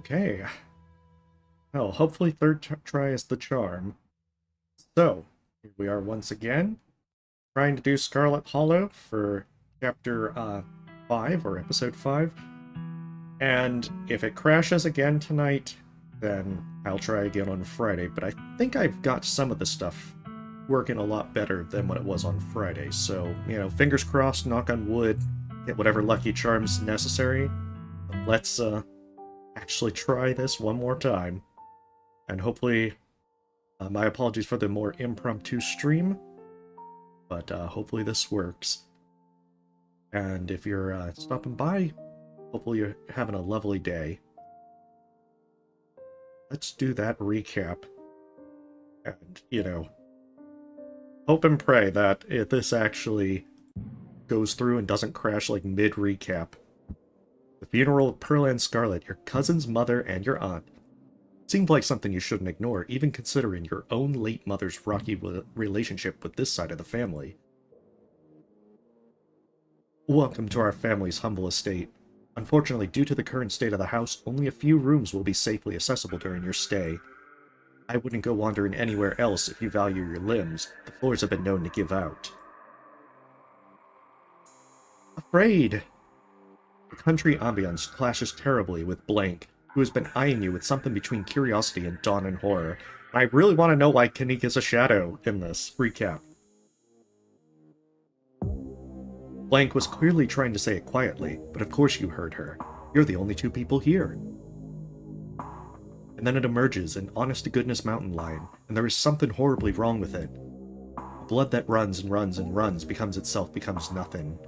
Okay. Well, hopefully third try is the charm. So, here we are once again, trying to do Scarlet Hollow for chapter 5, or episode 5. And if it crashes again tonight, then I'll try again on Friday. But I think I've got some of the stuff working a lot better than what it was on Friday. So, fingers crossed, knock on wood, get whatever lucky charms necessary. Let's actually try this one more time. And hopefully, my apologies for the more impromptu stream, but hopefully this works. And if you're stopping by, hopefully you're having a lovely day. Let's do that recap. And, hope and pray that if this actually goes through and doesn't crash like mid-recap. The funeral of Pearl and Scarlet, your cousin's mother and your aunt. Seemed like something you shouldn't ignore, even considering your own late mother's rocky relationship with this side of the family. Welcome to our family's humble estate. Unfortunately, due to the current state of the house, only a few rooms will be safely accessible during your stay. I wouldn't go wandering anywhere else if you value your limbs. The floors have been known to give out. Afraid! The country ambience clashes terribly with Blank, who has been eyeing you with something between curiosity and dawn and horror. And I really want to know why Kanika's a shadow in this recap. Blank was clearly trying to say it quietly, but of course you heard her. You're the only two people here. And then it emerges, an honest-to-goodness mountain lion, and there is something horribly wrong with it. Blood that runs and runs and runs becomes nothing.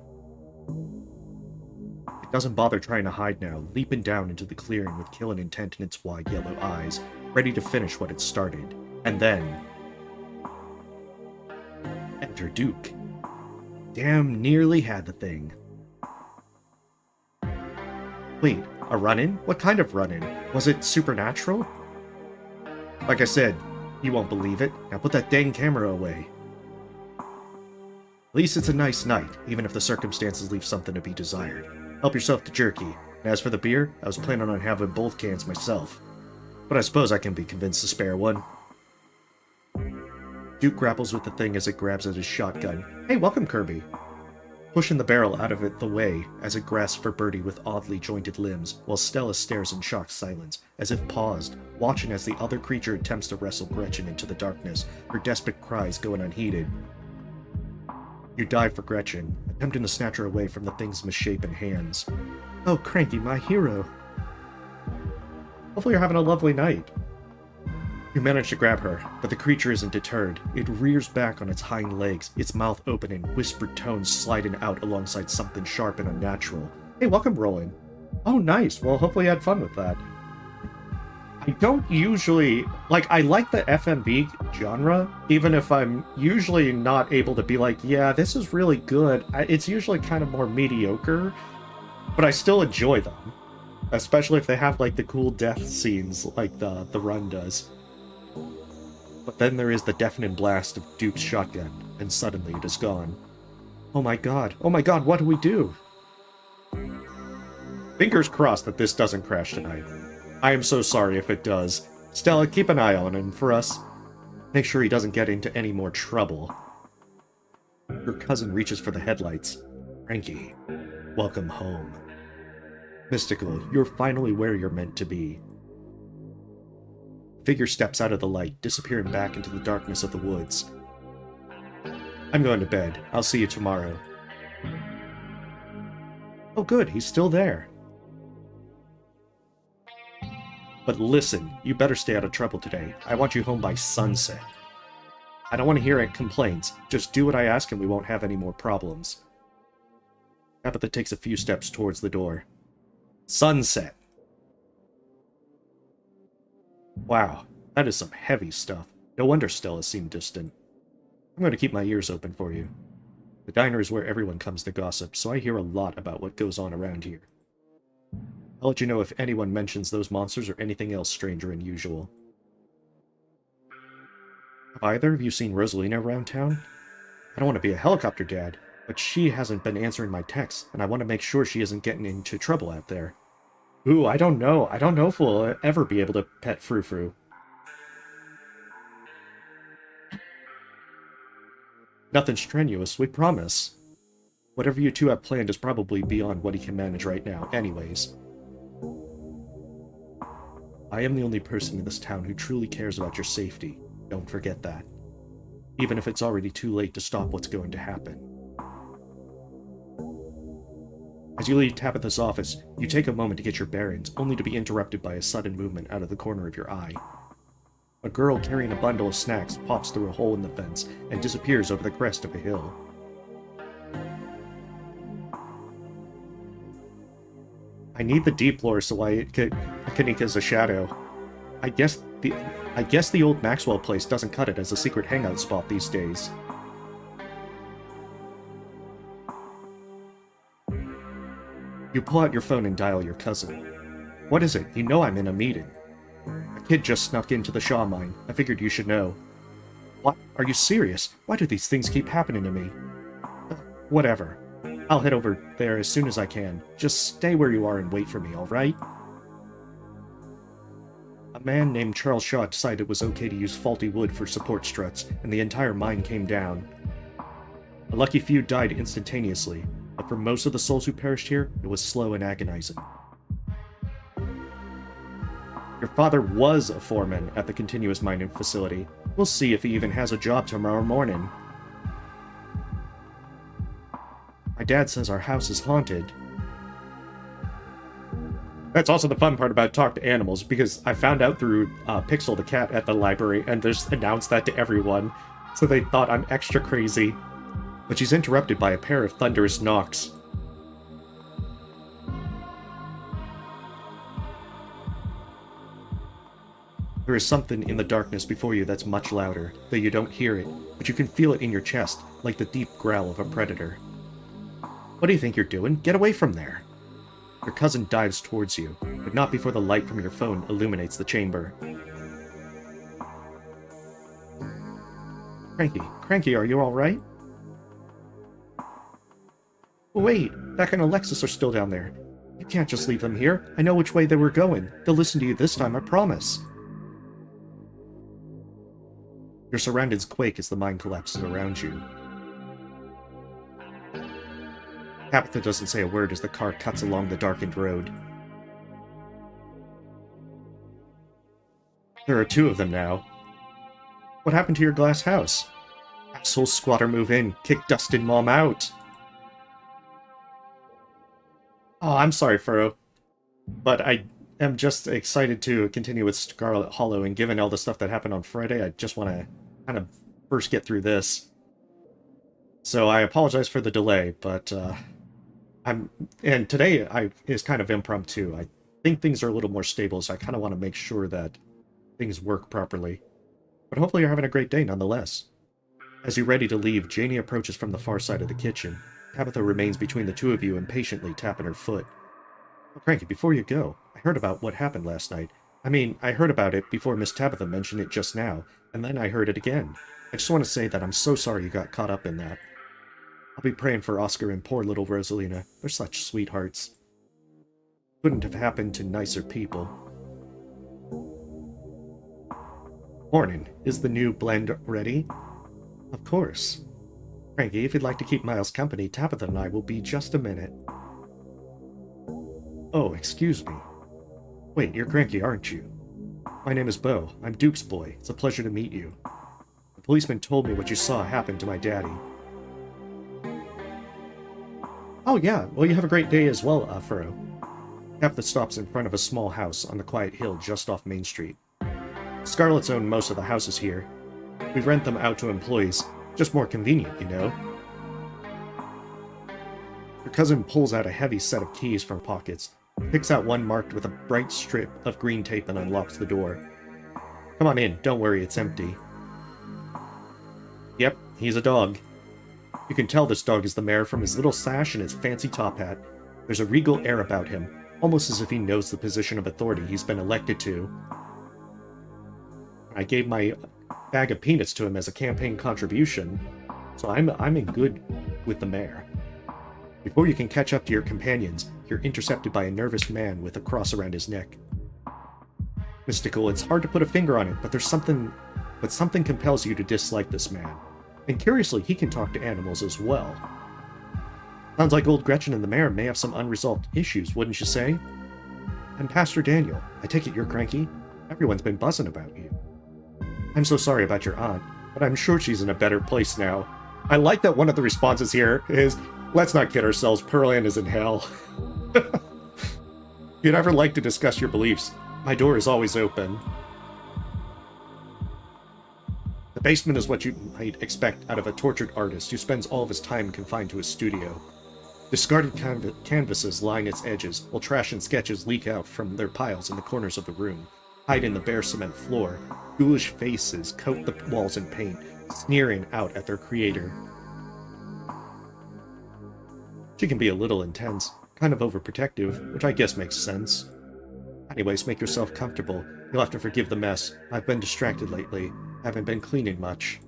It doesn't bother trying to hide now, leaping down into the clearing with killing intent in its wide yellow eyes, ready to finish what it started. And then... enter Duke. Damn nearly had the thing. Wait, a run-in? What kind of run-in? Was it supernatural? Like I said, you won't believe it. Now put that dang camera away. At least it's a nice night, even if the circumstances leave something to be desired. Help yourself to jerky. And as for the beer, I was planning on having both cans myself. But I suppose I can be convinced to spare one. Duke grapples with the thing as it grabs at his shotgun. Hey, welcome, Kirby! Pushing the barrel out of it the way as it grasps for Birdie with oddly jointed limbs, while Stella stares in shocked silence, as if paused, watching as the other creature attempts to wrestle Gretchen into the darkness, her desperate cries going unheeded. You dive for Gretchen, attempting to snatch her away from the thing's misshapen hands. Oh, Cranky, my hero! Hopefully you're having a lovely night. You manage to grab her, but the creature isn't deterred. It rears back on its hind legs, its mouth open and whispered tones sliding out alongside something sharp and unnatural. Hey, welcome, Roland. Oh, nice. Well, hopefully you had fun with that. I don't usually... I like the FMV genre, even if I'm usually not able to be like, yeah, this is really good. It's usually kind of more mediocre, but I still enjoy them. Especially if they have, the cool death scenes like the run does. But then there is the deafening blast of Duke's shotgun, and suddenly it is gone. Oh my god, what do we do? Fingers crossed that this doesn't crash tonight. I am so sorry if it does. Stella, keep an eye on him for us. Make sure he doesn't get into any more trouble. Your cousin reaches for the headlights. Frankie, welcome home. Mystical, you're finally where you're meant to be. Figure steps out of the light, disappearing back into the darkness of the woods. I'm going to bed. I'll see you tomorrow. Oh good, he's still there. But listen, you better stay out of trouble today. I want you home by sunset. I don't want to hear any complaints. Just do what I ask and we won't have any more problems. Tabitha takes a few steps towards the door. Sunset. Wow, that is some heavy stuff. No wonder Stella seemed distant. I'm going to keep my ears open for you. The diner is where everyone comes to gossip, so I hear a lot about what goes on around here. I'll let you know if anyone mentions those monsters or anything else strange or unusual. Have either of you seen Rosalina around town? I don't want to be a helicopter dad, but she hasn't been answering my texts, and I want to make sure she isn't getting into trouble out there. Ooh, I don't know. I don't know if we'll ever be able to pet Frou Frou. Nothing strenuous, we promise. Whatever you two have planned is probably beyond what he can manage right now, anyways. I am the only person in this town who truly cares about your safety. Don't forget that. Even if it's already too late to stop what's going to happen. As you leave Tabitha's office, you take a moment to get your bearings, only to be interrupted by a sudden movement out of the corner of your eye. A girl carrying a bundle of snacks pops through a hole in the fence and disappears over the crest of a hill. I need the deep lore so Kanika's a shadow. I guess the old Maxwell place doesn't cut it as a secret hangout spot these days. You pull out your phone and dial your cousin. What is it? You know I'm in a meeting. A kid just snuck into the Shaw mine. I figured you should know. What? Are you serious? Why do these things keep happening to me? Whatever. I'll head over there as soon as I can. Just stay where you are and wait for me, alright? A man named Charles Shaw decided it was okay to use faulty wood for support struts, and the entire mine came down. A lucky few died instantaneously, but for most of the souls who perished here, it was slow and agonizing. Your father was a foreman at the continuous mining facility. We'll see if he even has a job tomorrow morning. My dad says our house is haunted. That's also the fun part about Talk to Animals, because I found out through Pixel the cat at the library, and just announced that to everyone, so they thought I'm extra crazy. But she's interrupted by a pair of thunderous knocks. There is something in the darkness before you that's much louder, though you don't hear it, but you can feel it in your chest, like the deep growl of a predator. What do you think you're doing? Get away from there! Your cousin dives towards you, but not before the light from your phone illuminates the chamber. Cranky, are you alright? Wait, Beck and Alexis are still down there. You can't just leave them here. I know which way they were going. They'll listen to you this time, I promise. Your surroundings quake as the mine collapses around you. Tabitha doesn't say a word as the car cuts along the darkened road. There are two of them now. What happened to your glass house? Asshole squatter move in, kick Dustin Mom out. Oh, I'm sorry, Furrow. But I am just excited to continue with Scarlet Hollow, and given all the stuff that happened on Friday, I just want to kind of first get through this. So I apologize for the delay, but and today is kind of impromptu. I think things are a little more stable, so I kind of want to make sure that things work properly. But hopefully you're having a great day nonetheless. As you're ready to leave, Janie approaches from the far side of the kitchen. Tabitha remains between the two of you, impatiently tapping her foot. Oh, Cranky, before you go, I heard about what happened last night. I mean, I heard about it before Miss Tabitha mentioned it just now, and then I heard it again. I just want to say that I'm so sorry you got caught up in that. I'll be praying for Oscar and poor little Rosalina. They're such sweethearts. Couldn't have happened to nicer people. Morning. Is the new blend ready? Of course. Cranky, if you'd like to keep Miles company, Tabitha and I will be just a minute. Oh, excuse me. Wait, you're Cranky, aren't you? My name is Beau. I'm Duke's boy. It's a pleasure to meet you. The policeman told me what you saw happen to my daddy. Oh yeah, well you have a great day as well, Furrow. Tabitha stops in front of a small house on the quiet hill just off Main Street. Scarlet's own most of the houses here. We rent them out to employees. Just more convenient, you know. Your cousin pulls out a heavy set of keys from pockets, picks out one marked with a bright strip of green tape and unlocks the door. Come on in, don't worry, it's empty. Yep, he's a dog. You can tell this dog is the mayor from his little sash and his fancy top hat. There's a regal air about him, almost as if he knows the position of authority he's been elected to. I gave my bag of peanuts to him as a campaign contribution, so I'm in good with the mayor. Before you can catch up to your companions, you're intercepted by a nervous man with a cross around his neck. Mystical, it's hard to put a finger on it, but something compels you to dislike this man. And curiously, he can talk to animals as well. Sounds like old Gretchen and the mayor may have some unresolved issues, wouldn't you say? I'm Pastor Daniel. I take it you're cranky? Everyone's been buzzing about you. I'm so sorry about your aunt, but I'm sure she's in a better place now. I like that one of the responses here is, let's not kid ourselves, Pearl Ann is in hell. If you'd ever like to discuss your beliefs, my door is always open. The basement is what you might expect out of a tortured artist who spends all of his time confined to his studio. Discarded canvases line its edges, while trash and sketches leak out from their piles in the corners of the room, hide in the bare cement floor. Ghoulish faces coat the walls in paint, sneering out at their creator. She can be a little intense, kind of overprotective, which I guess makes sense. Anyways, make yourself comfortable. You'll have to forgive the mess. I've been distracted lately. Haven't been cleaning much.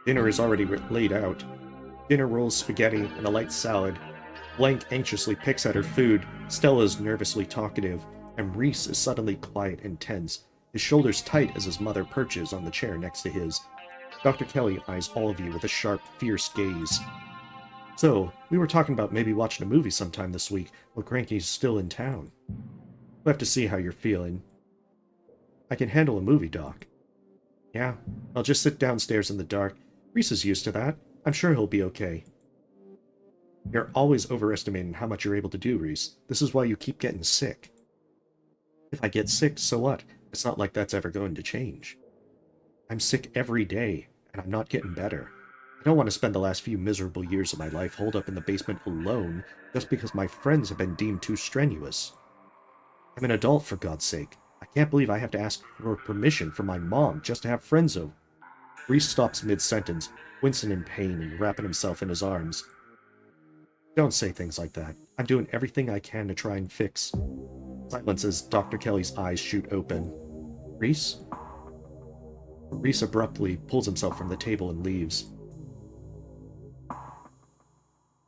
Dinner is already laid out. Dinner rolls, spaghetti, and a light salad. Blank anxiously picks at her food. Stella's nervously talkative, and Reese is suddenly quiet and tense, his shoulders tight as his mother perches on the chair next to his. Dr. Kelly eyes all of you with a sharp, fierce gaze. So, we were talking about maybe watching a movie sometime this week while Cranky's still in town. We'll have to see how you're feeling. I can handle a movie, Doc. Yeah, I'll just sit downstairs in the dark. Reese is used to that. I'm sure he'll be okay. You're always overestimating how much you're able to do, Reese. This is why you keep getting sick. If I get sick, so what? It's not like that's ever going to change. I'm sick every day, and I'm not getting better. I don't want to spend the last few miserable years of my life holed up in the basement alone just because my friends have been deemed too strenuous. I'm an adult, for God's sake. I can't believe I have to ask for permission from my mom just to have friends over. Reese stops mid-sentence, wincing in pain and wrapping himself in his arms. Don't say things like that. I'm doing everything I can to try and fix. Silence as Dr. Kelly's eyes shoot open. Reese? Reese abruptly pulls himself from the table and leaves.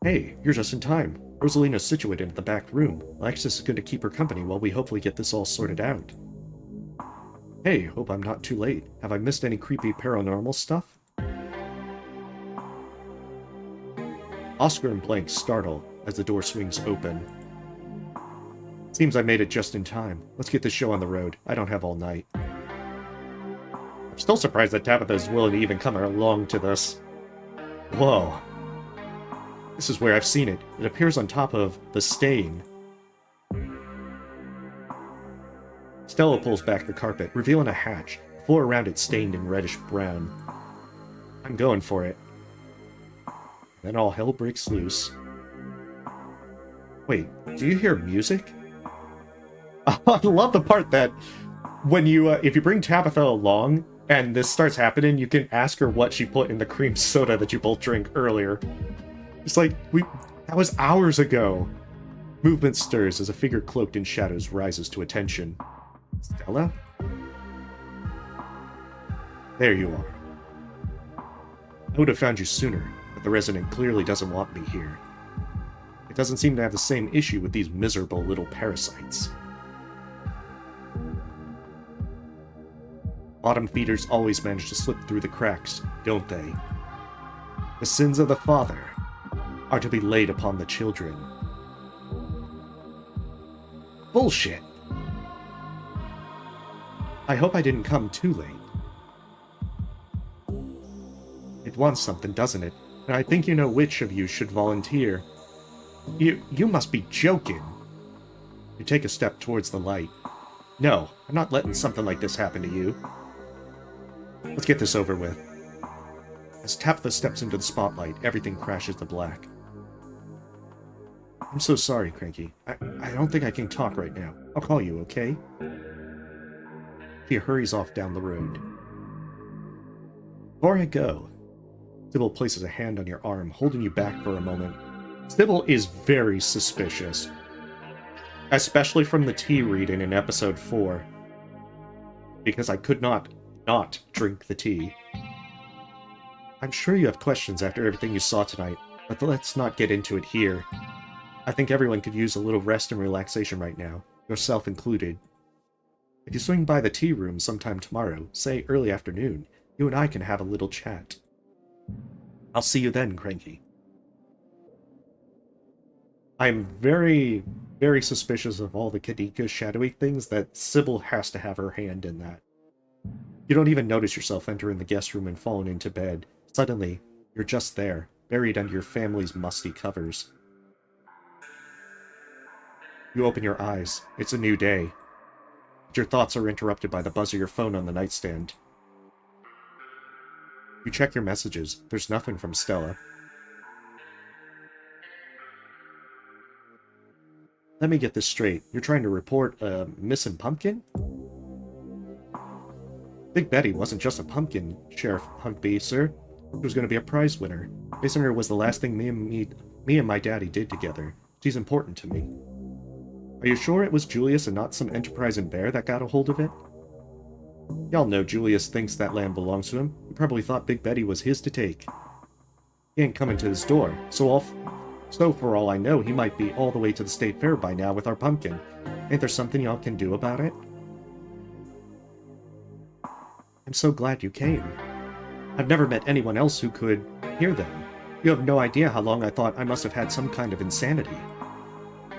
Hey, you're just in time. Rosalina's situated in the back room. Alexis is going to keep her company while we hopefully get this all sorted out. Hey, hope I'm not too late. Have I missed any creepy paranormal stuff? Oscar and Blank startle as the door swings open. Seems I made it just in time. Let's get this show on the road. I don't have all night. I'm still surprised that Tabitha is willing to even come along to this. Whoa. This is where I've seen it. It appears on top of the stain. Stella pulls back the carpet, revealing a hatch, the floor around it stained in reddish-brown. I'm going for it. Then all hell breaks loose. Wait, do you hear music? I love the part that when you, if you bring Tabitha along and this starts happening, you can ask her what she put in the cream soda that you both drank earlier. It's like, that was hours ago. Movement stirs as a figure cloaked in shadows rises to attention. Stella? There you are. I would have found you sooner, but the resident clearly doesn't want me here. It doesn't seem to have the same issue with these miserable little parasites. Bottom feeders always manage to slip through the cracks, don't they? The sins of the father are to be laid upon the children. Bullshit! I hope I didn't come too late. It wants something, doesn't it? And I think you know which of you should volunteer. You must be joking. You take a step towards the light. No, I'm not letting something like this happen to you. Let's get this over with. As Tabitha steps into the spotlight, everything crashes to black. I'm so sorry, Cranky. I don't think I can talk right now. I'll call you, okay? She hurries off down the road. Before I go, Sybil places a hand on your arm, holding you back for a moment. Sybil is very suspicious. Especially from the tea reading in episode 4. Because I could not drink the tea. I'm sure you have questions after everything you saw tonight, but let's not get into it here. I think everyone could use a little rest and relaxation right now, yourself included. If you swing by the tea room sometime tomorrow, say early afternoon, you and I can have a little chat. I'll see you then, Cranky. I'm very, very suspicious of all the Kadika shadowy things that Sybil has to have her hand in that. You don't even notice yourself entering the guest room and falling into bed. Suddenly, you're just there, buried under your family's musty covers. You open your eyes. It's a new day. But your thoughts are interrupted by the buzz of your phone on the nightstand. You check your messages. There's nothing from Stella. Let me get this straight. You're trying to report a missing pumpkin? Big Betty wasn't just a pumpkin, Sheriff Huntby, sir. She was going to be a prize winner. Missing her was the last thing me and my daddy did together. She's important to me. Are you sure it was Julius and not some enterprising bear that got a hold of it? Y'all know Julius thinks that land belongs to him. He probably thought Big Betty was his to take. He ain't coming to his door, so for all I know, he might be all the way to the state fair by now with our pumpkin. Ain't there something y'all can do about it? I'm so glad you came. I've never met anyone else who could hear them. You have no idea how long I thought I must have had some kind of insanity.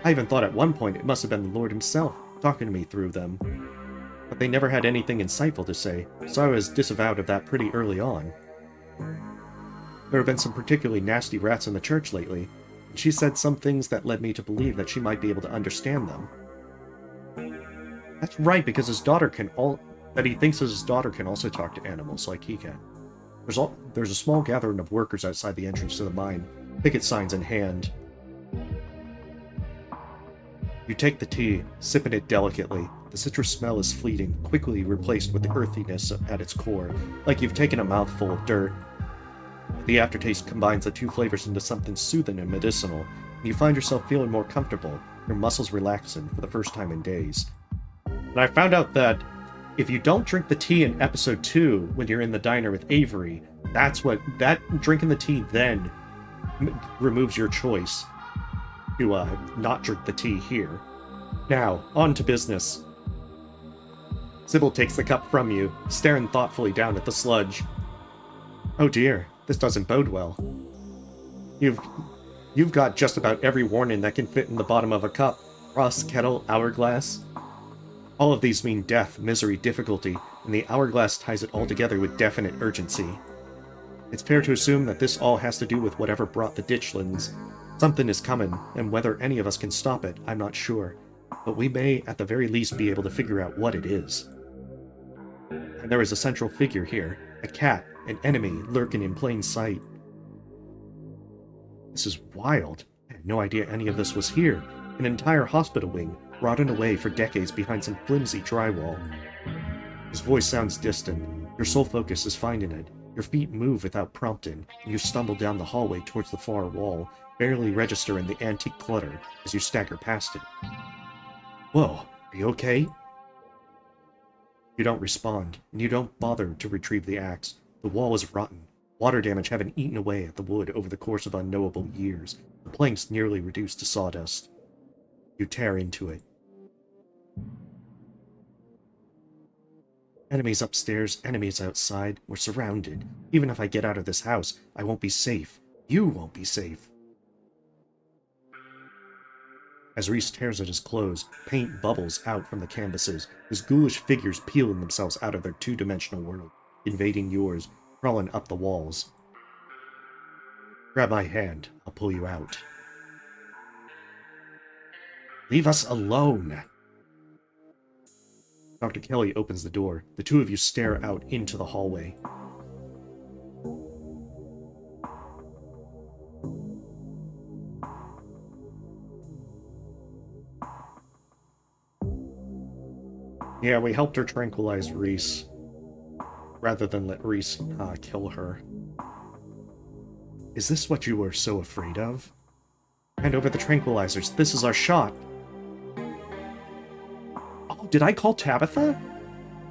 I even thought at one point it must have been the Lord himself talking to me through them. But they never had anything insightful to say, so I was disavowed of that pretty early on. There have been some particularly nasty rats in the church lately, and she said some things that led me to believe that she might be able to understand them. That's right, because he thinks his daughter can also talk to animals like he can. There's a small gathering of workers outside the entrance to the mine, picket signs in hand. You take the tea, sipping it delicately. The citrus smell is fleeting, quickly replaced with the earthiness at its core, like you've taken a mouthful of dirt. The aftertaste combines the two flavors into something soothing and medicinal, and you find yourself feeling more comfortable, your muscles relaxing for the first time in days. And I found out that if you don't drink the tea in episode 2 when you're in the diner with Avery, drinking the tea then removes your choice to not drink the tea here. Now, on to business. Sybil takes the cup from you, staring thoughtfully down at the sludge. Oh dear, this doesn't bode well. You've got just about every warning that can fit in the bottom of a cup. Cross, kettle, hourglass. All of these mean death, misery, difficulty, and the hourglass ties it all together with definite urgency. It's fair to assume that this all has to do with whatever brought the ditchlings. Something is coming, and whether any of us can stop it, I'm not sure. But we may, at the very least, be able to figure out what it is. And there is a central figure here. A cat, an enemy, lurking in plain sight. This is wild. I had no idea any of this was here. An entire hospital wing, rotting away for decades behind some flimsy drywall. His voice sounds distant. Your sole focus is finding it. Your feet move without prompting, and you stumble down the hallway towards the far wall, barely registering the antique clutter as you stagger past it. Whoa, are you okay? You don't respond, and you don't bother to retrieve the axe. The wall is rotten, water damage having eaten away at the wood over the course of unknowable years, the planks nearly reduced to sawdust. You tear into it. Enemies upstairs, enemies outside. We're surrounded. Even if I get out of this house, I won't be safe. You won't be safe. As Reese tears at his clothes, paint bubbles out from the canvases, his ghoulish figures peeling themselves out of their two-dimensional world, invading yours, crawling up the walls. Grab my hand. I'll pull you out. Leave us alone! Dr. Kelly opens the door. The two of you stare out into the hallway. Yeah, we helped her tranquilize Reese, rather than let Reese kill her. Is this what you were so afraid of? Hand over the tranquilizers. This is our shot. Oh, did I call Tabitha?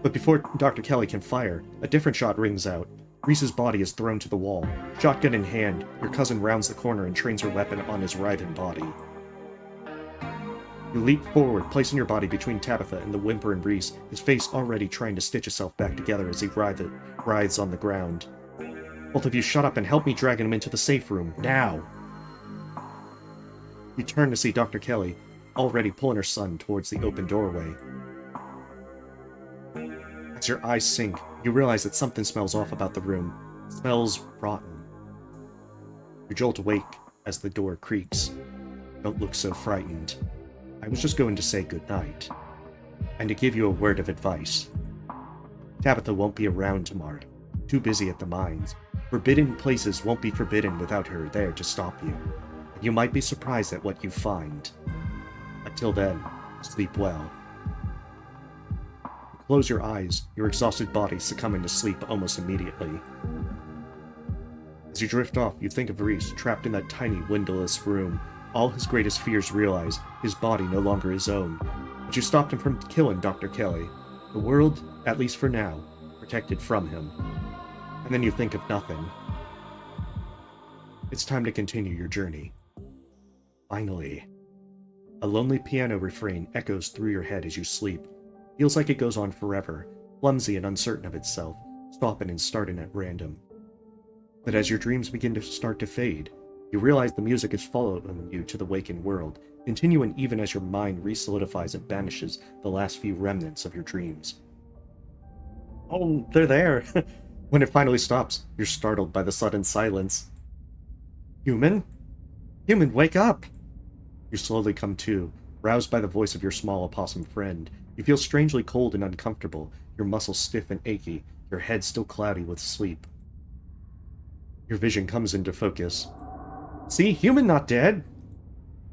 But before Dr. Kelly can fire, a different shot rings out. Reese's body is thrown to the wall. Shotgun in hand, your cousin rounds the corner and trains her weapon on his writhing body. You leap forward, placing your body between Tabitha and the whimpering Reese, his face already trying to stitch itself back together as he writhes on the ground. Both of you shut up and help me drag him into the safe room, now! You turn to see Dr. Kelly, already pulling her son towards the open doorway. As your eyes sink, you realize that something smells off about the room. It smells rotten. You jolt awake as the door creaks. Don't look so frightened. I was just going to say goodnight. And to give you a word of advice. Tabitha won't be around tomorrow. Too busy at the mines. Forbidden places won't be forbidden without her there to stop you. You might be surprised at what you find. Until then, sleep well. Close your eyes, your exhausted body succumbing to sleep almost immediately. As you drift off, you think of Reese trapped in that tiny, windowless room. All his greatest fears realize, his body no longer his own. But you stopped him from killing Dr. Kelly. The world, at least for now, protected from him. And then you think of nothing. It's time to continue your journey. Finally. A lonely piano refrain echoes through your head as you sleep. Feels like it goes on forever, clumsy and uncertain of itself, stopping and starting at random. But as your dreams begin to start to fade, you realize the music is following you to the waking world, continuing even as your mind resolidifies and banishes the last few remnants of your dreams. Oh, they're there! When it finally stops, you're startled by the sudden silence. Human? Human, wake up! You slowly come to, roused by the voice of your small opossum friend. You feel strangely cold and uncomfortable, your muscles stiff and achy, your head still cloudy with sleep. Your vision comes into focus. See, human not dead.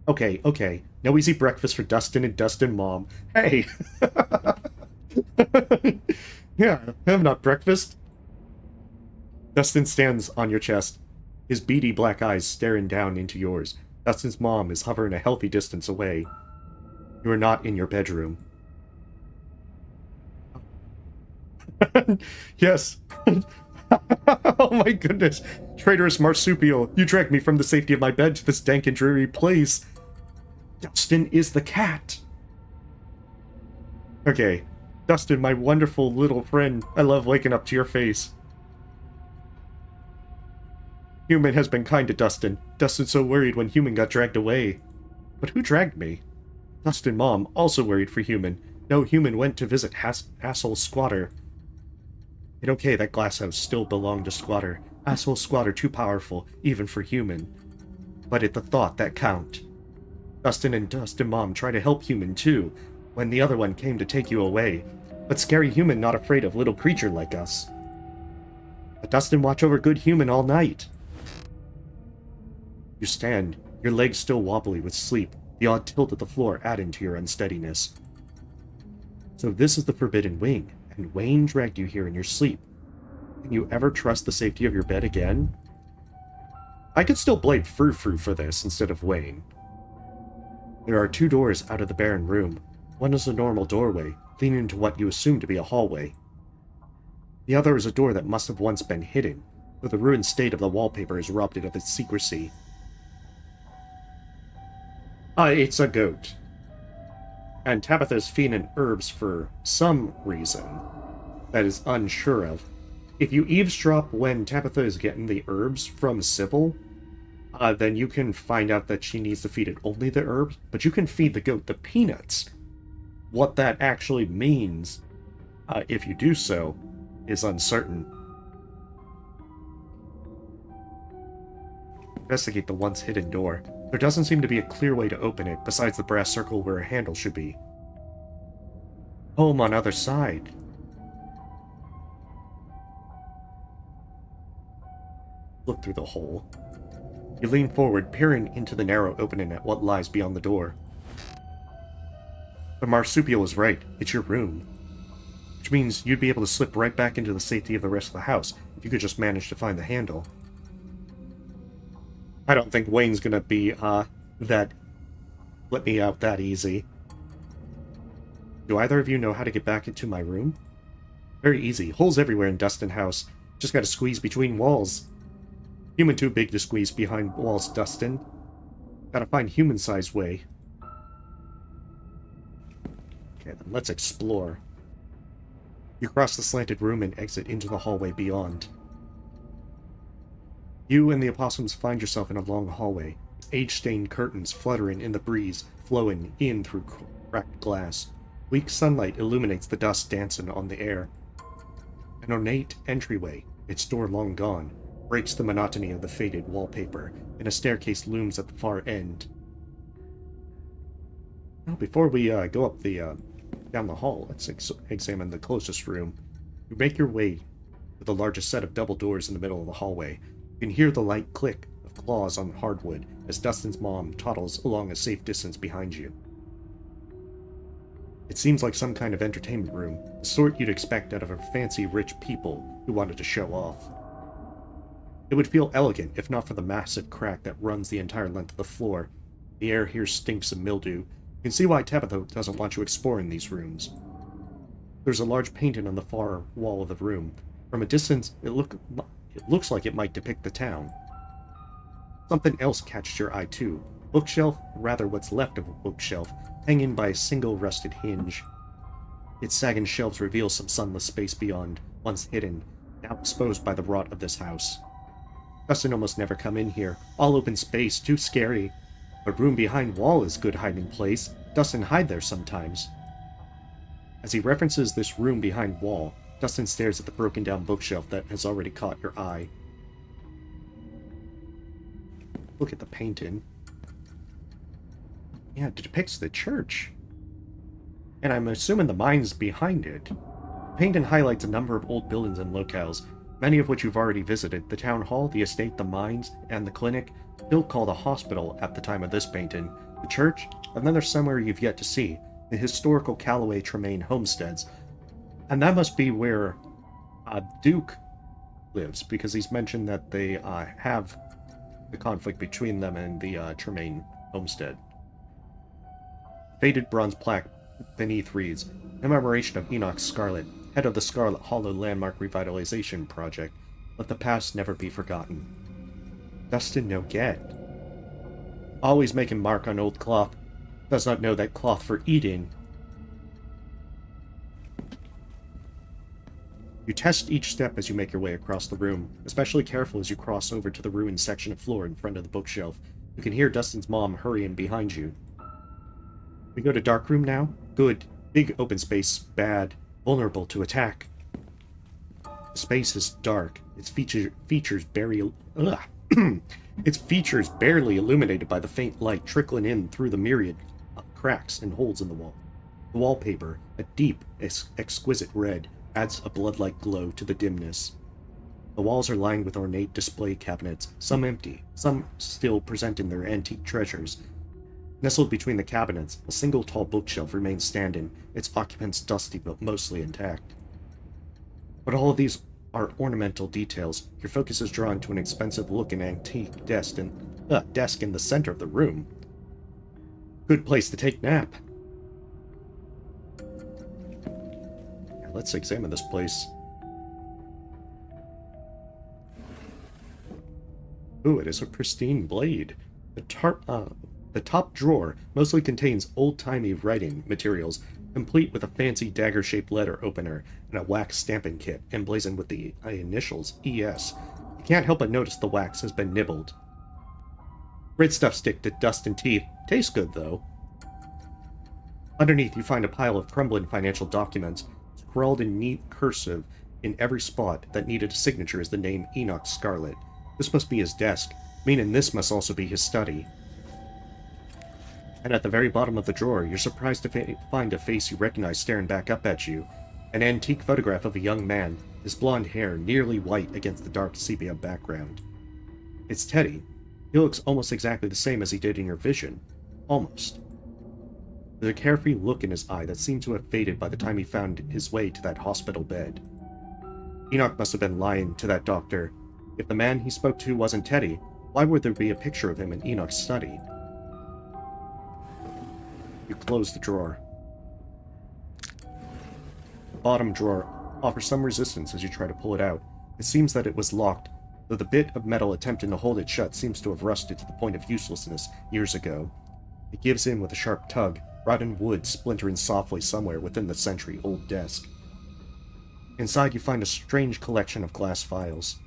Okay. No easy breakfast for Dustin and Dustin Mom. Hey! Yeah, have not breakfast. Dustin stands on your chest, his beady black eyes staring down into yours. Dustin's mom is hovering a healthy distance away. You are not in your bedroom. Yes. Oh my goodness. Traitorous marsupial, you dragged me from the safety of my bed to this dank and dreary place. Dustin is the cat. Okay. Dustin, my wonderful little friend. I love waking up to your face. Human has been kind to Dustin. Dustin's so worried when Human got dragged away. But who dragged me? Dustin Mom, also worried for Human. No, Human went to visit asshole Squatter. And okay, that glass house still belonged to Squatter. Asshole Squatter too powerful, even for Human. But it's the thought that count. Dustin and Dustin Mom try to help Human too, when the other one came to take you away. But scary Human not afraid of little creature like us. But Dustin watch over good Human all night. You stand, your legs still wobbly with sleep, the odd tilt of the floor adding to your unsteadiness. So this is the Forbidden Wing, and Wayne dragged you here in your sleep. Can you ever trust the safety of your bed again? I could still blame Frou-Frou for this instead of Wayne. There are two doors out of the barren room. One is a normal doorway, leading into what you assume to be a hallway. The other is a door that must have once been hidden, though the ruined state of the wallpaper has robbed it of its secrecy. It's a goat. And Tabitha's feeding herbs for some reason that is unsure of. If you eavesdrop when Tabitha is getting the herbs from Sybil, then you can find out that she needs to feed it only the herbs, but you can feed the goat the peanuts. What that actually means, if you do so, is uncertain. Investigate the once hidden door. There doesn't seem to be a clear way to open it, besides the brass circle where a handle should be. Home on other side. Look through the hole. You lean forward, peering into the narrow opening at what lies beyond the door. The marsupial is right. It's your room. Which means you'd be able to slip right back into the safety of the rest of the house if you could just manage to find the handle. I don't think Wayne's gonna be, let me out that easy. Do either of you know how to get back into my room? Very easy. Holes everywhere in Dustin House. Just gotta squeeze between walls. Human too big to squeeze behind walls, Dustin. Gotta find human-sized way. Okay, then let's explore. You cross the slanted room and exit into the hallway beyond. You and the opossums find yourself in a long hallway, age-stained curtains fluttering in the breeze, flowing in through cracked glass. Weak sunlight illuminates the dust dancing on the air. An ornate entryway, its door long gone, breaks the monotony of the faded wallpaper, and a staircase looms at the far end. Now, before we go up down the hall, let's examine the closest room. You make your way to the largest set of double doors in the middle of the hallway. You can hear the light click of claws on hardwood as Dustin's mom toddles along a safe distance behind you. It seems like some kind of entertainment room, the sort you'd expect out of a fancy rich people who wanted to show off. It would feel elegant if not for the massive crack that runs the entire length of the floor. The air here stinks of mildew. You can see why Tabitha doesn't want you exploring these rooms. There's a large painting on the far wall of the room. From a distance, it looks like it might depict the town. Something else catches your eye too. Bookshelf, rather what's left of a bookshelf, hanging by a single rusted hinge. Its sagging shelves reveal some sunless space beyond, once hidden, now exposed by the rot of this house. Dustin almost never come in here. All open space, too scary. But room behind wall is good hiding place. Dustin hide there sometimes. As he references this room behind wall, Dustin stares at the broken down bookshelf that has already caught your eye. Look at the painting. Yeah, it depicts the church. And I'm assuming the mine's behind it. The painting highlights a number of old buildings and locales, many of which you've already visited. The town hall, the estate, the mines, and the clinic, still called a hospital at the time of this painting. The church, and then there's somewhere you've yet to see, the historical Callaway Tremaine homesteads. And that must be where Duke lives, because he's mentioned that they have the conflict between them and the Tremaine homestead. Faded bronze plaque beneath reads, Commemoration of Enoch Scarlet, head of the Scarlet Hollow Landmark Revitalization Project. Let the past never be forgotten. Dustin no get. Always making mark on old cloth. Does not know that cloth for eating. You test each step as you make your way across the room, especially careful as you cross over to the ruined section of floor in front of the bookshelf. You can hear Dustin's mom hurrying behind you. We go to dark room now? Good. Big open space. Bad. Vulnerable to attack. The space is dark. Its features barely illuminated by the faint light trickling in through the myriad cracks and holes in the wall. The wallpaper, a deep, exquisite red, adds a blood-like glow to the dimness. The walls are lined with ornate display cabinets, some empty, some still presenting their antique treasures. Nestled between the cabinets, a single tall bookshelf remains standing, its occupants dusty but mostly intact. But all of these are ornamental details. Your focus is drawn to an expensive-looking antique desk in the center of the room. Good place to take nap. Yeah, let's examine this place. Ooh, it is a pristine blade. The top drawer mostly contains old-timey writing materials, complete with a fancy dagger-shaped letter opener and a wax stamping kit emblazoned with the initials ES. You can't help but notice the wax has been nibbled. Red stuff stick to dust and teeth. Tastes good, though. Underneath, you find a pile of crumbling financial documents, scrawled in neat cursive in every spot that needed a signature is the name Enoch Scarlet. This must be his desk, meaning this must also be his study. And at the very bottom of the drawer, you're surprised to find a face you recognize staring back up at you. An antique photograph of a young man, his blonde hair nearly white against the dark sepia background. It's Teddy. He looks almost exactly the same as he did in your vision. Almost. There's a carefree look in his eye that seemed to have faded by the time he found his way to that hospital bed. Enoch must have been lying to that doctor. If the man he spoke to wasn't Teddy, why would there be a picture of him in Enoch's study? You close the drawer. The bottom drawer offers some resistance as you try to pull it out. It seems that it was locked, though the bit of metal attempting to hold it shut seems to have rusted to the point of uselessness years ago. It gives in with a sharp tug, rotten wood splintering softly somewhere within the century-old desk. Inside you find a strange collection of glass files.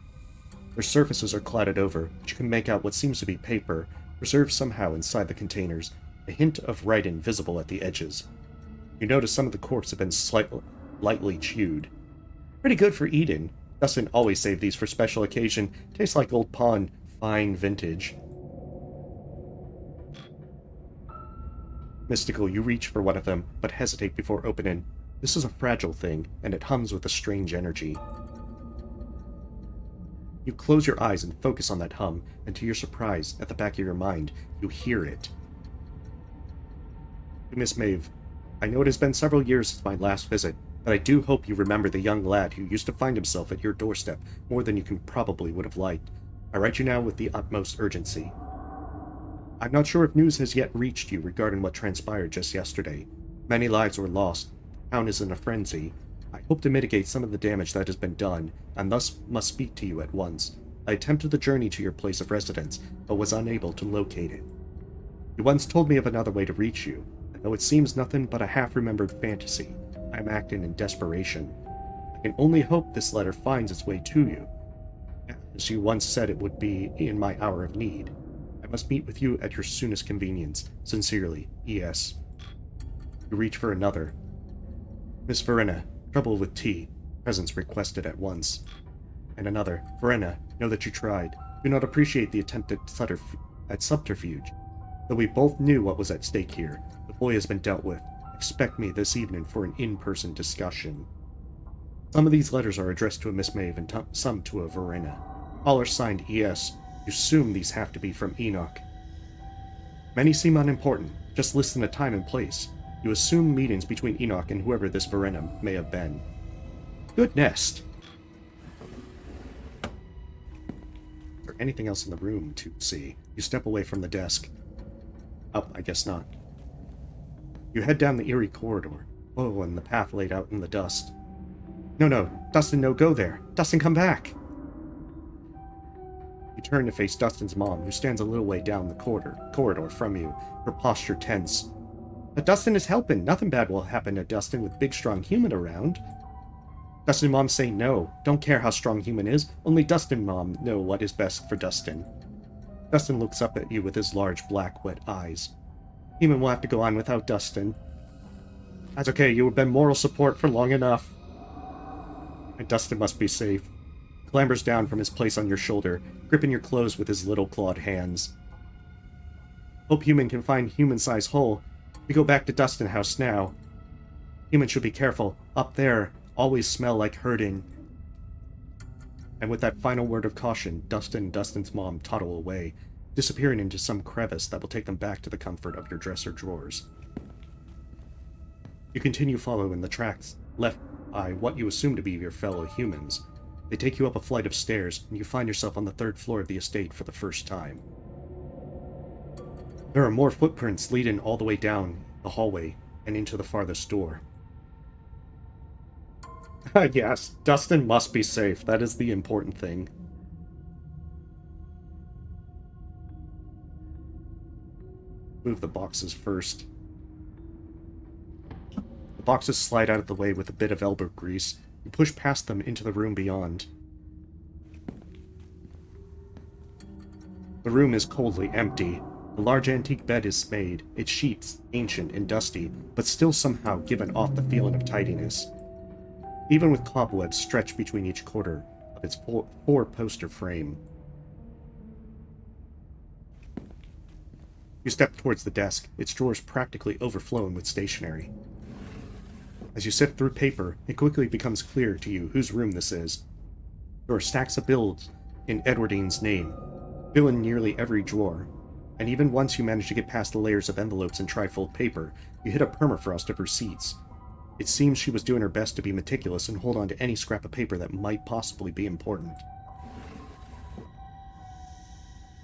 Their surfaces are clouded over, but you can make out what seems to be paper, preserved somehow inside the containers, a hint of writing visible at the edges. You notice some of the corks have been lightly chewed. Pretty good for eating. Dustin always saved these for special occasion. Tastes like old pond, fine vintage. Mystical, you reach for one of them, but hesitate before opening. This is a fragile thing, and it hums with a strange energy. You close your eyes and focus on that hum, and to your surprise, at the back of your mind, you hear it. Miss Maeve, I know it has been several years since my last visit, but I do hope you remember the young lad who used to find himself at your doorstep more than you can probably would have liked. I write you now with the utmost urgency. I'm not sure if news has yet reached you regarding what transpired just yesterday. Many lives were lost. The town is in a frenzy. I hope to mitigate some of the damage that has been done, and thus must speak to you at once. I attempted the journey to your place of residence, but was unable to locate it. You once told me of another way to reach you, and though it seems nothing but a half-remembered fantasy, I am acting in desperation. I can only hope this letter finds its way to you, as you once said it would be in my hour of need. I must meet with you at your soonest convenience. Sincerely, E.S. You reach for another. Miss Verena, trouble with tea. Presence requested at once. And another. Verena, know that you tried. Do not appreciate the attempt at subterfuge. Though we both knew what was at stake here, the boy has been dealt with. Expect me this evening for an in-person discussion. Some of these letters are addressed to a Miss Maeve and some to a Verena. All are signed E.S. You assume these have to be from Enoch. Many seem unimportant. Just listen to time and place. You assume meetings between Enoch and whoever this Verena may have been. Good nest. Is there anything else in the room to see? You step away from the desk. Oh, I guess not. You head down the eerie corridor. Oh, and the path laid out in the dust. No, Dustin, no, go there. Dustin, come back. You turn to face Dustin's mom, who stands a little way down the corridor from you, her posture tense. But Dustin is helping. Nothing bad will happen to Dustin with big, strong human around. Dustin mom say no. Don't care how strong human is. Only Dustin mom know what is best for Dustin. Dustin looks up at you with his large, black, wet eyes. Human will have to go on without Dustin. That's okay. You have been moral support for long enough. And Dustin must be safe. Clambers down from his place on your shoulder, gripping your clothes with his little clawed hands. Hope Human can find human-sized hole. We go back to Dustin House now. Human should be careful. Up there, always smell like hurting. And with that final word of caution, Dustin and Dustin's mom toddle away, disappearing into some crevice that will take them back to the comfort of your dresser drawers. You continue following the tracks left by what you assume to be your fellow humans. They take you up a flight of stairs, and you find yourself on the third floor of the estate for the first time. There are more footprints leading all the way down the hallway and into the farthest door. Yes, Dustin must be safe. That is the important thing. Move the boxes first. The boxes slide out of the way with a bit of elbow grease. You push past them into the room beyond. The room is coldly empty. The large antique bed is made, its sheets ancient and dusty, but still somehow giving off the feeling of tidiness. Even with cobwebs stretched between each quarter of its four-poster frame. You step towards the desk, its drawers practically overflowing with stationery. As you sift through paper, it quickly becomes clear to you whose room this is. There are stacks of bills in Edwardine's name, filling nearly every drawer, and even once you manage to get past the layers of envelopes and trifold paper, you hit a permafrost of receipts. It seems she was doing her best to be meticulous and hold on to any scrap of paper that might possibly be important.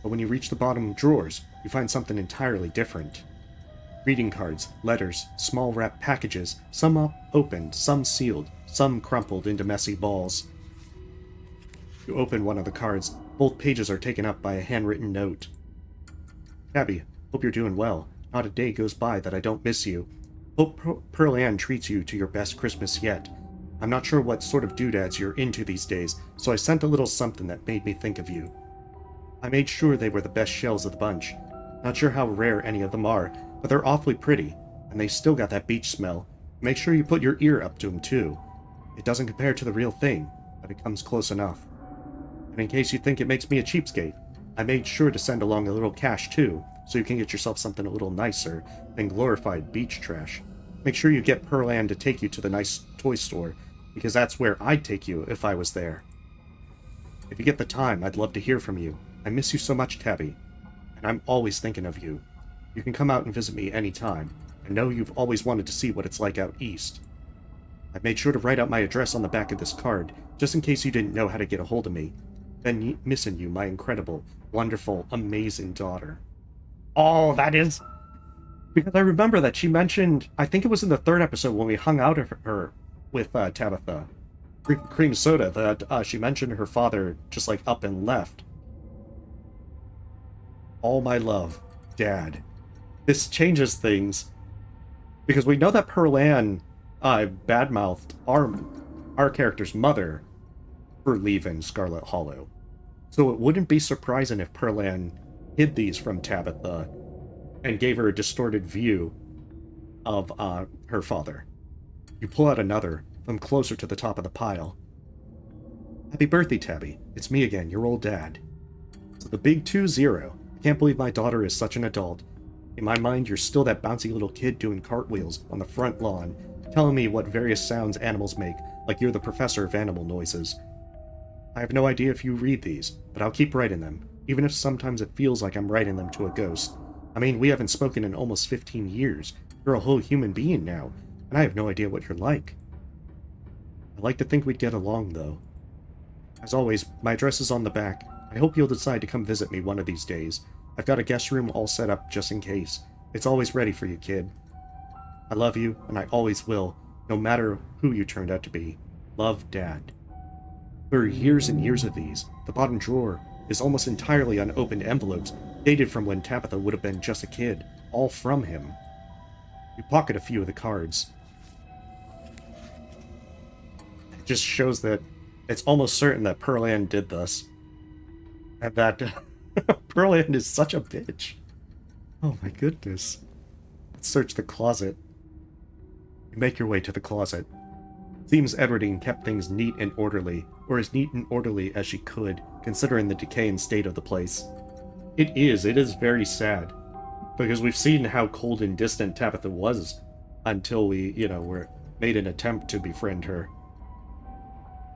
But when you reach the bottom drawers, you find something entirely different. Greeting cards, letters, small wrapped packages, some opened, some sealed, some crumpled into messy balls. You open one of the cards. Both pages are taken up by a handwritten note. Tabby, hope you're doing well. Not a day goes by that I don't miss you. Hope Pearl Ann treats you to your best Christmas yet. I'm not sure what sort of doodads you're into these days, so I sent a little something that made me think of you. I made sure they were the best shells of the bunch. Not sure how rare any of them are, but they're awfully pretty, and they still got that beach smell. Make sure you put your ear up to them too. It doesn't compare to the real thing, but it comes close enough. And in case you think it makes me a cheapskate, I made sure to send along a little cash too, so you can get yourself something a little nicer than glorified beach trash. Make sure you get Pearl Ann to take you to the nice toy store, because that's where I'd take you if I was there. If you get the time, I'd love to hear from you. I miss you so much, Tabby, and I'm always thinking of you. You can come out and visit me anytime. I know you've always wanted to see what it's like out east. I've made sure to write out my address on the back of this card, just in case you didn't know how to get a hold of me. Been missing you, my incredible, wonderful, amazing daughter. Oh, that is... Because I remember that she mentioned, I think it was in the 3rd episode when we hung out of her with Tabitha, cream soda, that she mentioned her father just like up and left. All my love, Dad. This changes things, because we know that Pearl Ann badmouthed our character's mother for leaving Scarlet Hollow. So it wouldn't be surprising if Pearl Ann hid these from Tabitha and gave her a distorted view of her father. You pull out another, from closer to the top of the pile. Happy birthday, Tabby. It's me again, your old dad. So the big 2-0. I can't believe my daughter is such an adult. In my mind, you're still that bouncy little kid doing cartwheels on the front lawn, telling me what various sounds animals make, like you're the professor of animal noises. I have no idea if you read these, but I'll keep writing them, even if sometimes it feels like I'm writing them to a ghost. I mean, we haven't spoken in almost 15 years. You're a whole human being now, and I have no idea what you're like. I like to think we'd get along, though. As always, my address is on the back. I hope you'll decide to come visit me one of these days. I've got a guest room all set up just in case. It's always ready for you, kid. I love you, and I always will, no matter who you turned out to be. Love, Dad. There are years and years of these. The bottom drawer is almost entirely unopened envelopes, dated from when Tabitha would have been just a kid, all from him. You pocket a few of the cards. It just shows that it's almost certain that Pearl Ann did this. And that Pearl Ann is such a bitch. Oh my goodness. Let's search the closet. You make your way to the closet. Seems Edwardine kept things neat and orderly, or as neat and orderly as she could, considering the decay and state of the place. It is very sad. Because we've seen how cold and distant Tabitha was until we, made an attempt to befriend her.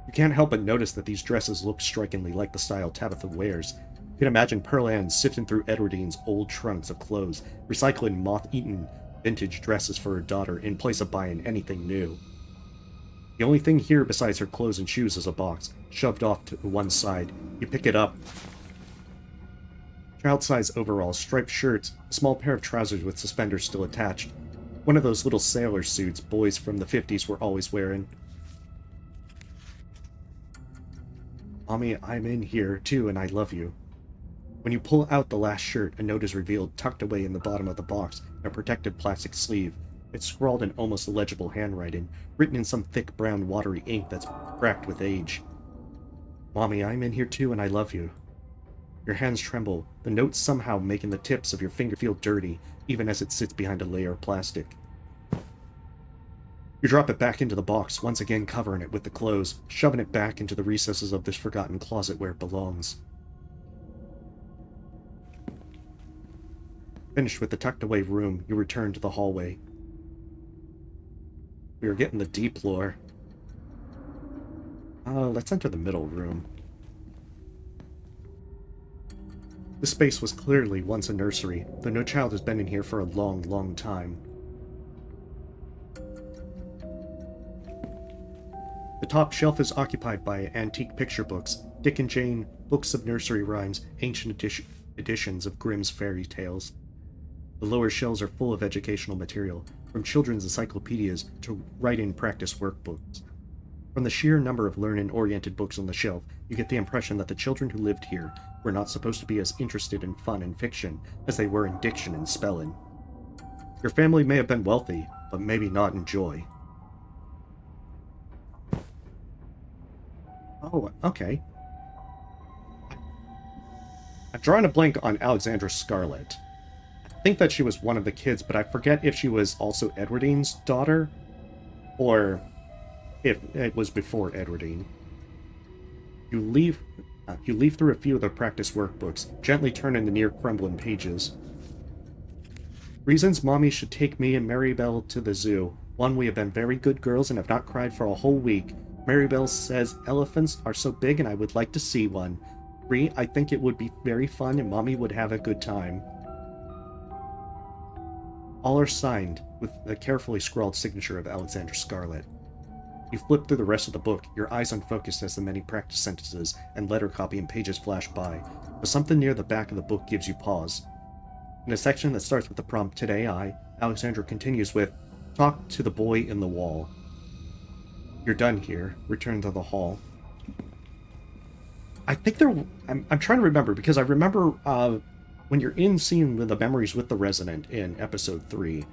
You can't help but notice that these dresses look strikingly like the style Tabitha wears. You can imagine Pearl Ann sifting through Edwardine's old trunks of clothes, recycling moth-eaten vintage dresses for her daughter in place of buying anything new. The only thing here besides her clothes and shoes is a box, shoved off to one side. You pick it up. Child-size overalls, striped shirts, a small pair of trousers with suspenders still attached. One of those little sailor suits boys from the 50s were always wearing. Mommy, I'm in here, too, and I love you. When you pull out the last shirt, a note is revealed tucked away in the bottom of the box in a protected plastic sleeve. It's scrawled in almost illegible handwriting, written in some thick brown watery ink that's cracked with age. Mommy, I'm in here too and I love you. Your hands tremble, the note somehow making the tips of your finger feel dirty, even as it sits behind a layer of plastic. You drop it back into the box, once again covering it with the clothes, shoving it back into the recesses of this forgotten closet where it belongs. Finished with the tucked-away room, you return to the hallway. We are getting the deep lore. Let's enter the middle room. This space was clearly once a nursery, though no child has been in here for a long, long time. The top shelf is occupied by antique picture books, Dick and Jane, books of nursery rhymes, ancient editions of Grimm's fairy tales. The lower shelves are full of educational material, from children's encyclopedias to writing practice workbooks. From the sheer number of learning-oriented books on the shelf, you get the impression that the children who lived here were not supposed to be as interested in fun and fiction as they were in diction and spelling. Your family may have been wealthy, but maybe not in joy. Oh, okay. I'm drawing a blank on Alexandra Scarlet. I think that she was one of the kids, but I forget if she was also Edwardine's daughter, or if it was before Edwardine. You leaf through a few of the practice workbooks, gently turning the near-crumbling pages. Reasons Mommy should take me and Maribel to the zoo. 1, we have been very good girls and have not cried for a whole week. Maribel says elephants are so big and I would like to see one. 3, I think it would be very fun and Mommy would have a good time. All are signed with a carefully scrawled signature of Alexandra Scarlet. You flip through the rest of the book, your eyes unfocused as the many practice sentences and letter copy and pages flash by, but something near the back of the book gives you pause. In a section that starts with the prompt, Today Alexandra continues with, Talk to the boy in the wall. You're done here. Return to the hall. I think I'm trying to remember, because I remember when you're in scene with the memories with the Resident in episode 3,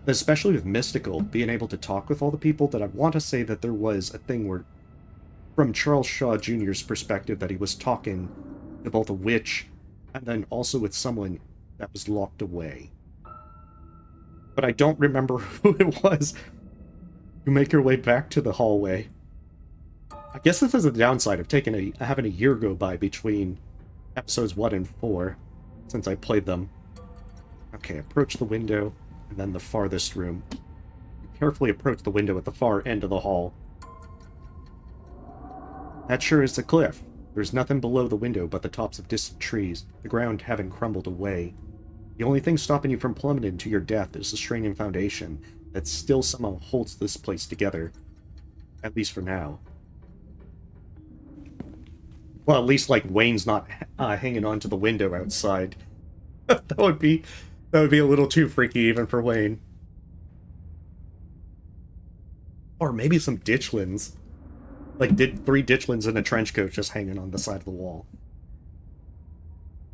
especially with Mystical, being able to talk with all the people, that I want to say that there was a thing where, from Charles Shaw Jr.'s perspective, that he was talking to both a witch and then also with someone that was locked away. But I don't remember who it was. You make your way back to the hallway. I guess this is a downside of having a year go by between episodes 1 and 4, since I played them. Okay, approach the window, and then the farthest room. You carefully approach the window at the far end of the hall. That sure is the cliff. There's nothing below the window but the tops of distant trees, the ground having crumbled away. The only thing stopping you from plummeting to your death is the straining foundation that still somehow holds this place together. At least for now. Well, at least, like, Wayne's not hanging onto the window outside. That would be a little too freaky even for Wayne. Or maybe some ditchlings. Like, 3 ditchlings in a trench coat just hanging on the side of the wall.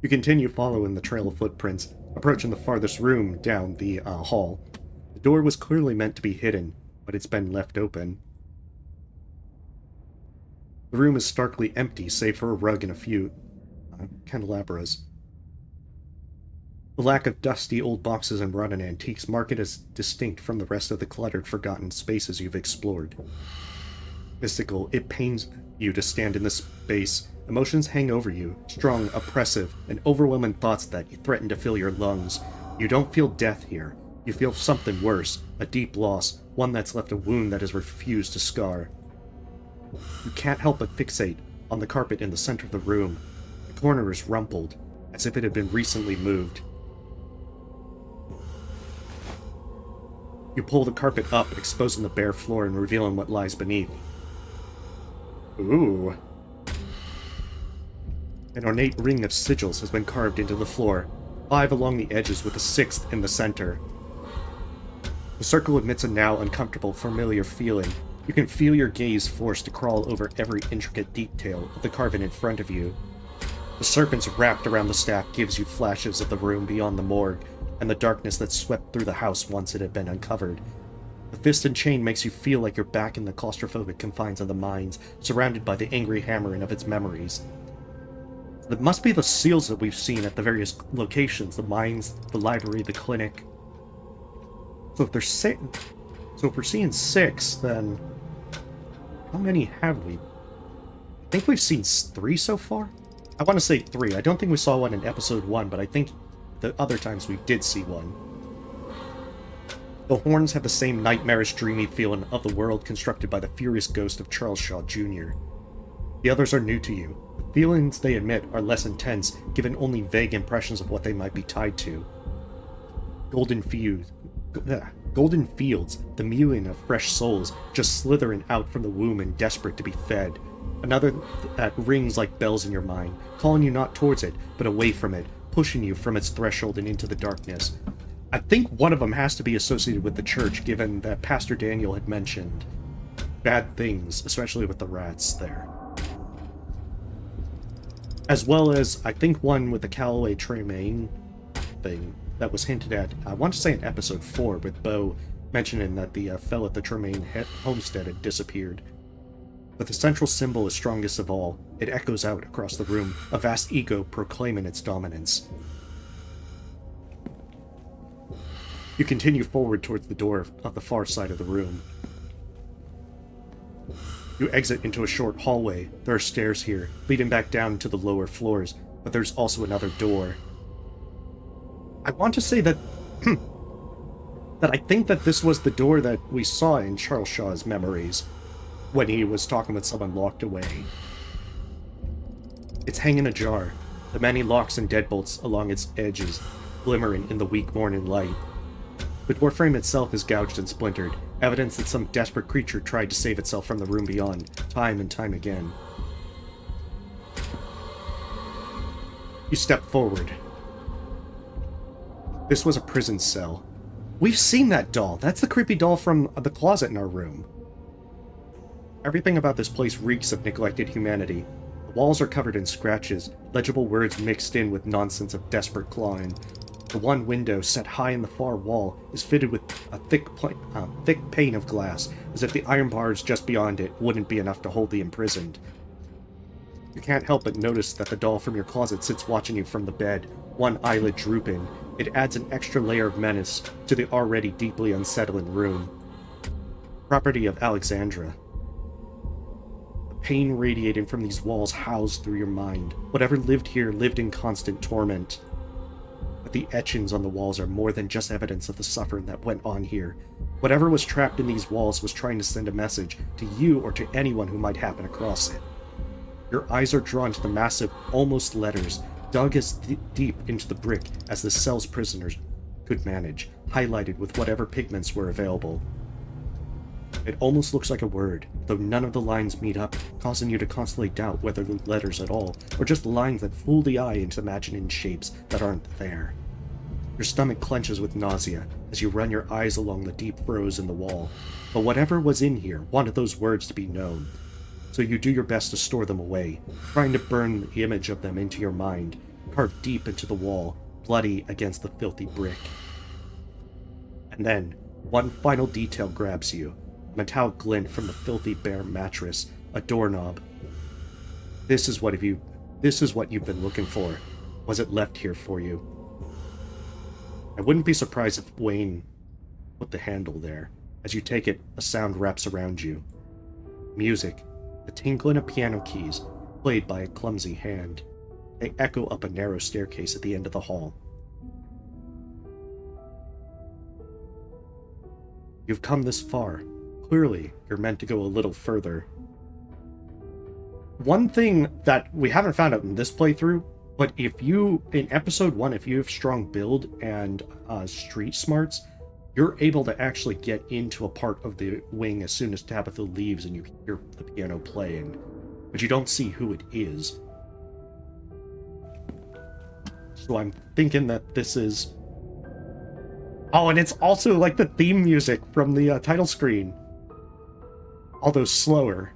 You continue following the trail of footprints, approaching the farthest room down the hall. The door was clearly meant to be hidden, but it's been left open. The room is starkly empty, save for a rug and a few candelabras. The lack of dusty old boxes and rotten antiques mark it as distinct from the rest of the cluttered, forgotten spaces you've explored. Mystical, it pains you to stand in this space. Emotions hang over you, strong, oppressive, and overwhelming thoughts that threaten to fill your lungs. You don't feel death here. You feel something worse, a deep loss, one that's left a wound that has refused to scar. You can't help but fixate on the carpet in the center of the room. The corner is rumpled, as if it had been recently moved. You pull the carpet up, exposing the bare floor and revealing what lies beneath. Ooh. An ornate ring of sigils has been carved into the floor, 5 along the edges with a 6th in the center. The circle emits a now uncomfortable, familiar feeling. You can feel your gaze forced to crawl over every intricate detail of the carving in front of you. The serpents wrapped around the staff gives you flashes of the room beyond the morgue, and the darkness that swept through the house once it had been uncovered. The fist and chain makes you feel like you're back in the claustrophobic confines of the mines, surrounded by the angry hammering of its memories. It must be the seals that we've seen at the various locations, the mines, the library, the clinic. So if we're seeing 6, then how many have we? I think we've seen 3 so far? I want to say 3. I don't think we saw one in episode 1, but I think the other times we did see one. The horns have the same nightmarish, dreamy feeling of the world constructed by the furious ghost of Charles Shaw Jr. The others are new to you. The feelings they emit are less intense, given only vague impressions of what they might be tied to. Golden fields, the mewing of fresh souls, just slithering out from the womb and desperate to be fed. Another that rings like bells in your mind, calling you not towards it, but away from it, pushing you from its threshold and into the darkness. I think one of them has to be associated with the church, given that Pastor Daniel had mentioned bad things, especially with the rats there. As well as, I think, one with the Callaway Tremaine thing that was hinted at, I want to say in episode 4, with Beau mentioning that the fella at the Tremaine homestead had disappeared. But the central symbol is strongest of all. It echoes out across the room, a vast ego proclaiming its dominance. You continue forward towards the door of the far side of the room. You exit into a short hallway. There are stairs here, leading back down to the lower floors, but there's also another door. I want to say that that I think that this was the door that we saw in Charles Shaw's memories, when he was talking with someone locked away. It's hanging ajar, the many locks and deadbolts along its edges glimmering in the weak morning light. The door frame itself is gouged and splintered, evidence that some desperate creature tried to save itself from the room beyond, time and time again. You step forward. This was a prison cell. We've seen that doll. That's the creepy doll from the closet in our room. Everything about this place reeks of neglected humanity. The walls are covered in scratches, legible words mixed in with nonsense of desperate clawing. The one window, set high in the far wall, is fitted with a thick pane of glass, as if the iron bars just beyond it wouldn't be enough to hold the imprisoned. You can't help but notice that the doll from your closet sits watching you from the bed, one eyelid drooping. It adds an extra layer of menace to the already deeply unsettling room. Property of Alexandra. The pain radiating from these walls howls through your mind. Whatever lived here lived in constant torment. But the etchings on the walls are more than just evidence of the suffering that went on here. Whatever was trapped in these walls was trying to send a message to you or to anyone who might happen across it. Your eyes are drawn to the massive, almost letters, dug as deep into the brick as the cell's prisoners could manage, highlighted with whatever pigments were available. It almost looks like a word, though none of the lines meet up, causing you to constantly doubt whether they're letters at all, or just lines that fool the eye into imagining shapes that aren't there. Your stomach clenches with nausea as you run your eyes along the deep furrows in the wall, but whatever was in here wanted those words to be known, so you do your best to store them away, trying to burn the image of them into your mind, carved deep into the wall, bloody against the filthy brick. And then, one final detail grabs you. Metallic glint from the filthy bare mattress, a doorknob. This is what you've been looking for. Was it left here for you? I wouldn't be surprised if Wayne put the handle there. As you take it, a sound wraps around you. Music, the tinkling of piano keys, played by a clumsy hand. They echo up a narrow staircase at the end of the hall. You've come this far. Clearly, you're meant to go a little further. One thing that we haven't found out in this playthrough, but if you, in episode 1, if you have strong build and street smarts, you're able to actually get into a part of the wing as soon as Tabitha leaves and you hear the piano playing. But you don't see who it is. So I'm thinking that this is... Oh, and it's also like the theme music from the title screen. Although slower.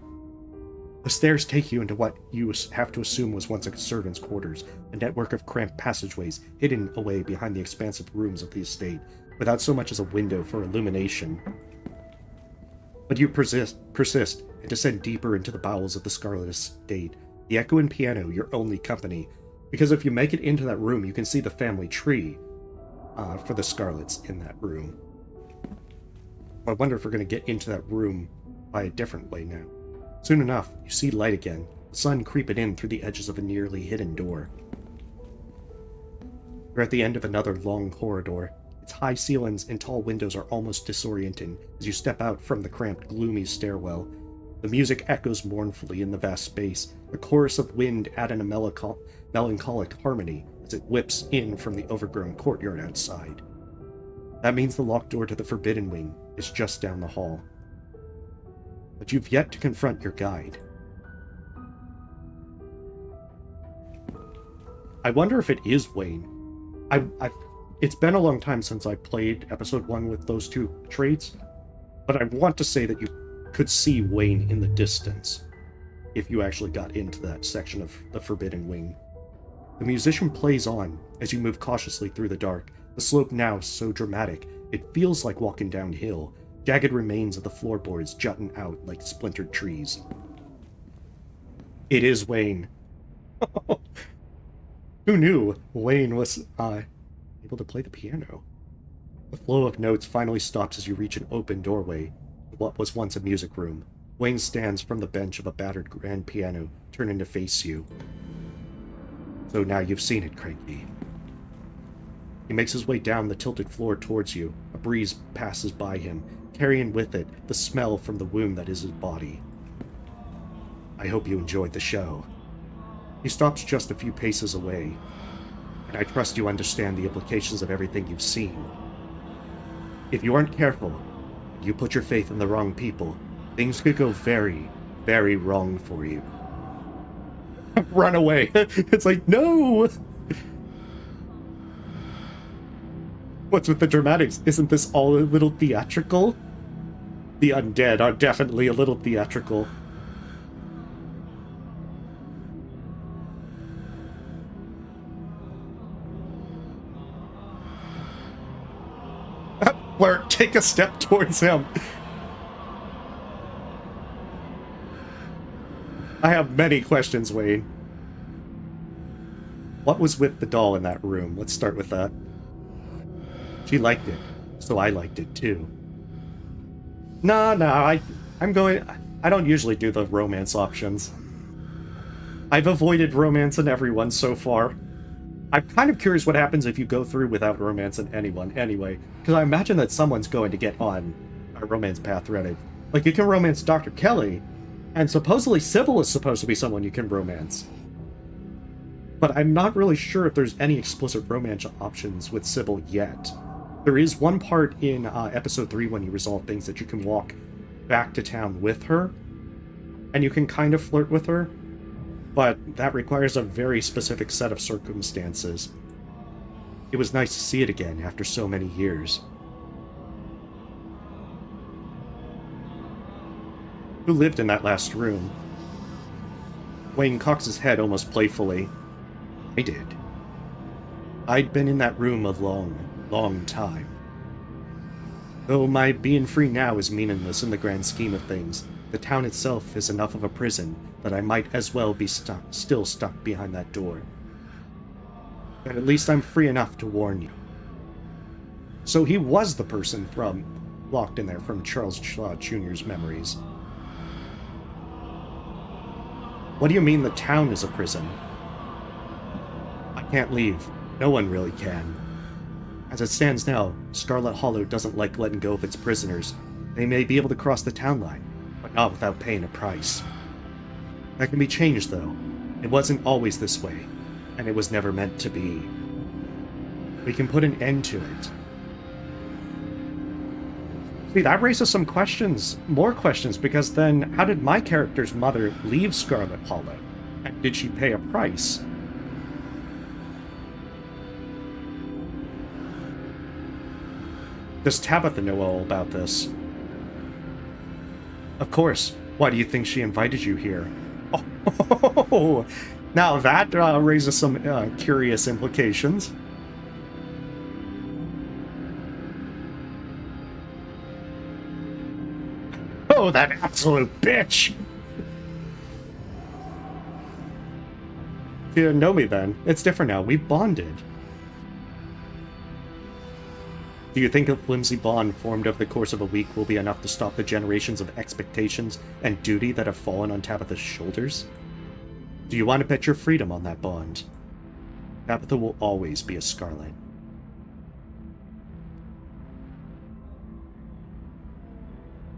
The stairs take you into what you have to assume was once a servant's quarters, a network of cramped passageways hidden away behind the expansive rooms of the estate, without so much as a window for illumination. But you persist, and descend deeper into the bowels of the Scarlet estate, the echoing piano your only company, because if you make it into that room, you can see the family tree for the Scarlets in that room. I wonder if we're going to get into that room by a different way now. Soon enough, you see light again, the sun creeping in through the edges of a nearly hidden door. You're at the end of another long corridor. Its high ceilings and tall windows are almost disorienting as you step out from the cramped, gloomy stairwell. The music echoes mournfully in the vast space, a chorus of wind adding a melancholic harmony as it whips in from the overgrown courtyard outside. That means the locked door to the Forbidden Wing is just down the hall. But you've yet to confront your guide. I wonder if it is Wayne. It's been a long time since I played episode 1 with those two traits, but I want to say that you could see Wayne in the distance, if you actually got into that section of the Forbidden Wing. The musician plays on as you move cautiously through the dark, the slope now so dramatic it feels like walking downhill, jagged remains of the floorboards jutting out like splintered trees. It is Wayne. Who knew Wayne was able to play the piano? The flow of notes finally stops as you reach an open doorway to what was once a music room. Wayne stands from the bench of a battered grand piano, turning to face you. So now you've seen it, Cranky. He makes his way down the tilted floor towards you. A breeze passes by him, carrying with it the smell from the wound that is his body. I hope you enjoyed the show. He stops just a few paces away, and I trust you understand the implications of everything you've seen. If you aren't careful, you put your faith in the wrong people, things could go very, very wrong for you. Run away! It's like, no! What's with the dramatics? Isn't this all a little theatrical? The undead are definitely a little theatrical. Blurt, take a step towards him. I have many questions, Wayne. What was with the doll in that room? Let's start with that. She liked it, so I liked it too. I don't usually do the romance options. I've avoided romance in everyone so far. I'm kind of curious what happens if you go through without romance in anyone anyway, because I imagine that someone's going to get on a romance path Reddit. Like, you can romance Dr. Kelly, and supposedly Sybil is supposed to be someone you can romance. But I'm not really sure if there's any explicit romance options with Sybil yet. There is one part in episode 3 when you resolve things that you can walk back to town with her, and you can kind of flirt with her, but that requires a very specific set of circumstances. It was nice to see it again after so many years. Who lived in that last room? Wayne cocks his head almost playfully. I did. I'd been in that room a long time. Though my being free now is meaningless in the grand scheme of things, the town itself is enough of a prison that I might as well be still stuck behind that door. But at least I'm free enough to warn you. So he was the person locked in there from Charles Shaw Jr.'s memories. What do you mean the town is a prison? I can't leave. No one really can. As it stands now, Scarlet Hollow doesn't like letting go of its prisoners. They may be able to cross the town line, but not without paying a price. That can be changed, though. It wasn't always this way, and it was never meant to be. We can put an end to it. See, that raises some questions, more questions, because then how did my character's mother leave Scarlet Hollow? And did she pay a price? Does Tabitha know all about this? Of course. Why do you think she invited you here? Oh, now that raises some curious implications. Oh, that absolute bitch! You didn't know me then. It's different now. We've bonded. Do you think a flimsy bond formed over the course of a week will be enough to stop the generations of expectations and duty that have fallen on Tabitha's shoulders? Do you want to bet your freedom on that bond? Tabitha will always be a Scarlet.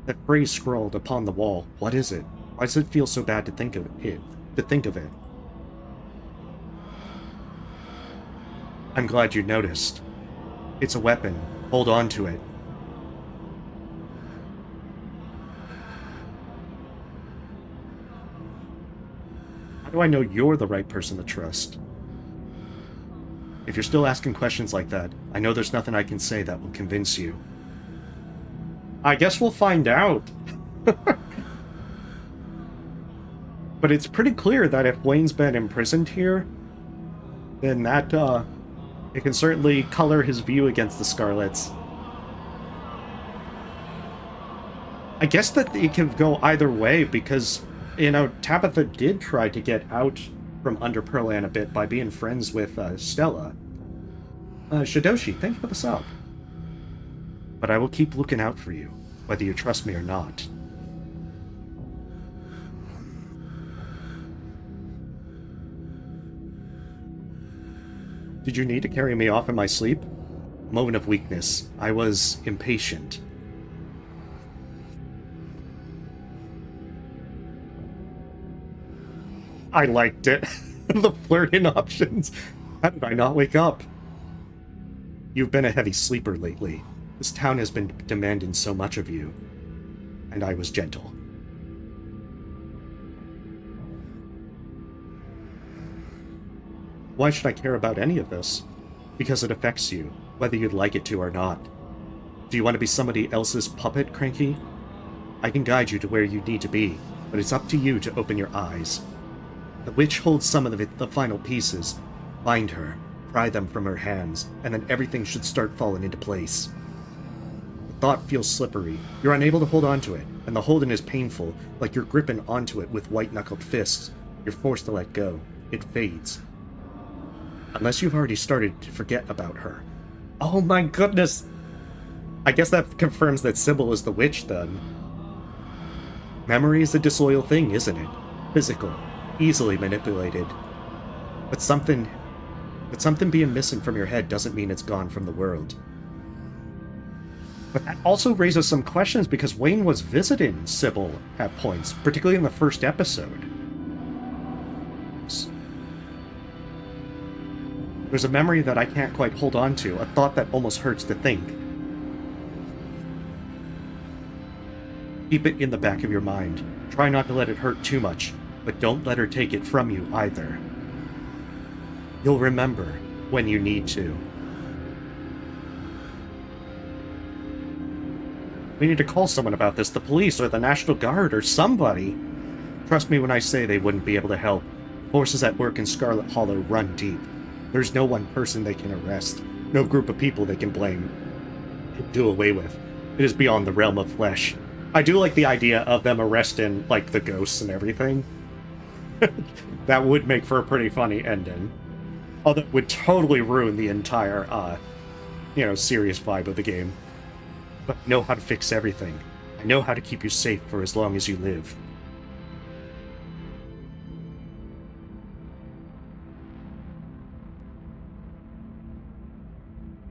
That phrase scrawled upon the wall, what is it? Why does it feel so bad to think of it? I'm glad you noticed. It's a weapon. Hold on to it. How do I know you're the right person to trust? If you're still asking questions like that, I know there's nothing I can say that will convince you. I guess we'll find out. But it's pretty clear that if Wayne's been imprisoned here, then that, it can certainly color his view against the Scarlets. I guess that it can go either way, because, you know, Tabitha did try to get out from under Pearlan a bit by being friends with, Stella. Shidoshi, thank you for the sub. But I will keep looking out for you, whether you trust me or not. Did you need to carry me off in my sleep? Moment of weakness. I was impatient. I liked it. The flirting options. How did I not wake up? You've been a heavy sleeper lately. This town has been demanding so much of you. And I was gentle. Why should I care about any of this? Because it affects you, whether you'd like it to or not. Do you want to be somebody else's puppet, Cranky? I can guide you to where you need to be, but it's up to you to open your eyes. The witch holds some of the final pieces. Find her, pry them from her hands, and then everything should start falling into place. The thought feels slippery. You're unable to hold onto it, and the holding is painful, like you're gripping onto it with white-knuckled fists. You're forced to let go. It fades. Unless you've already started to forget about her. Oh my goodness! I guess that confirms that Sybil is the witch, then. Memory is a disloyal thing, isn't it? Physical. Easily manipulated. But something being missing from your head doesn't mean it's gone from the world. But that also raises some questions, because Wayne was visiting Sybil at points, particularly in the first episode. There's a memory that I can't quite hold on to, a thought that almost hurts to think. Keep it in the back of your mind. Try not to let it hurt too much, but don't let her take it from you either. You'll remember when you need to. We need to call someone about this, the police or the National Guard or somebody. Trust me when I say they wouldn't be able to help. Forces at work in Scarlet Hollow run deep. There's no one person they can arrest, no group of people they can blame and do away with. It is beyond the realm of flesh. I do like the idea of them arresting, like, the ghosts and everything. That would make for a pretty funny ending. Although it would totally ruin the entire, serious vibe of the game. But I know how to fix everything. I know how to keep you safe for as long as you live.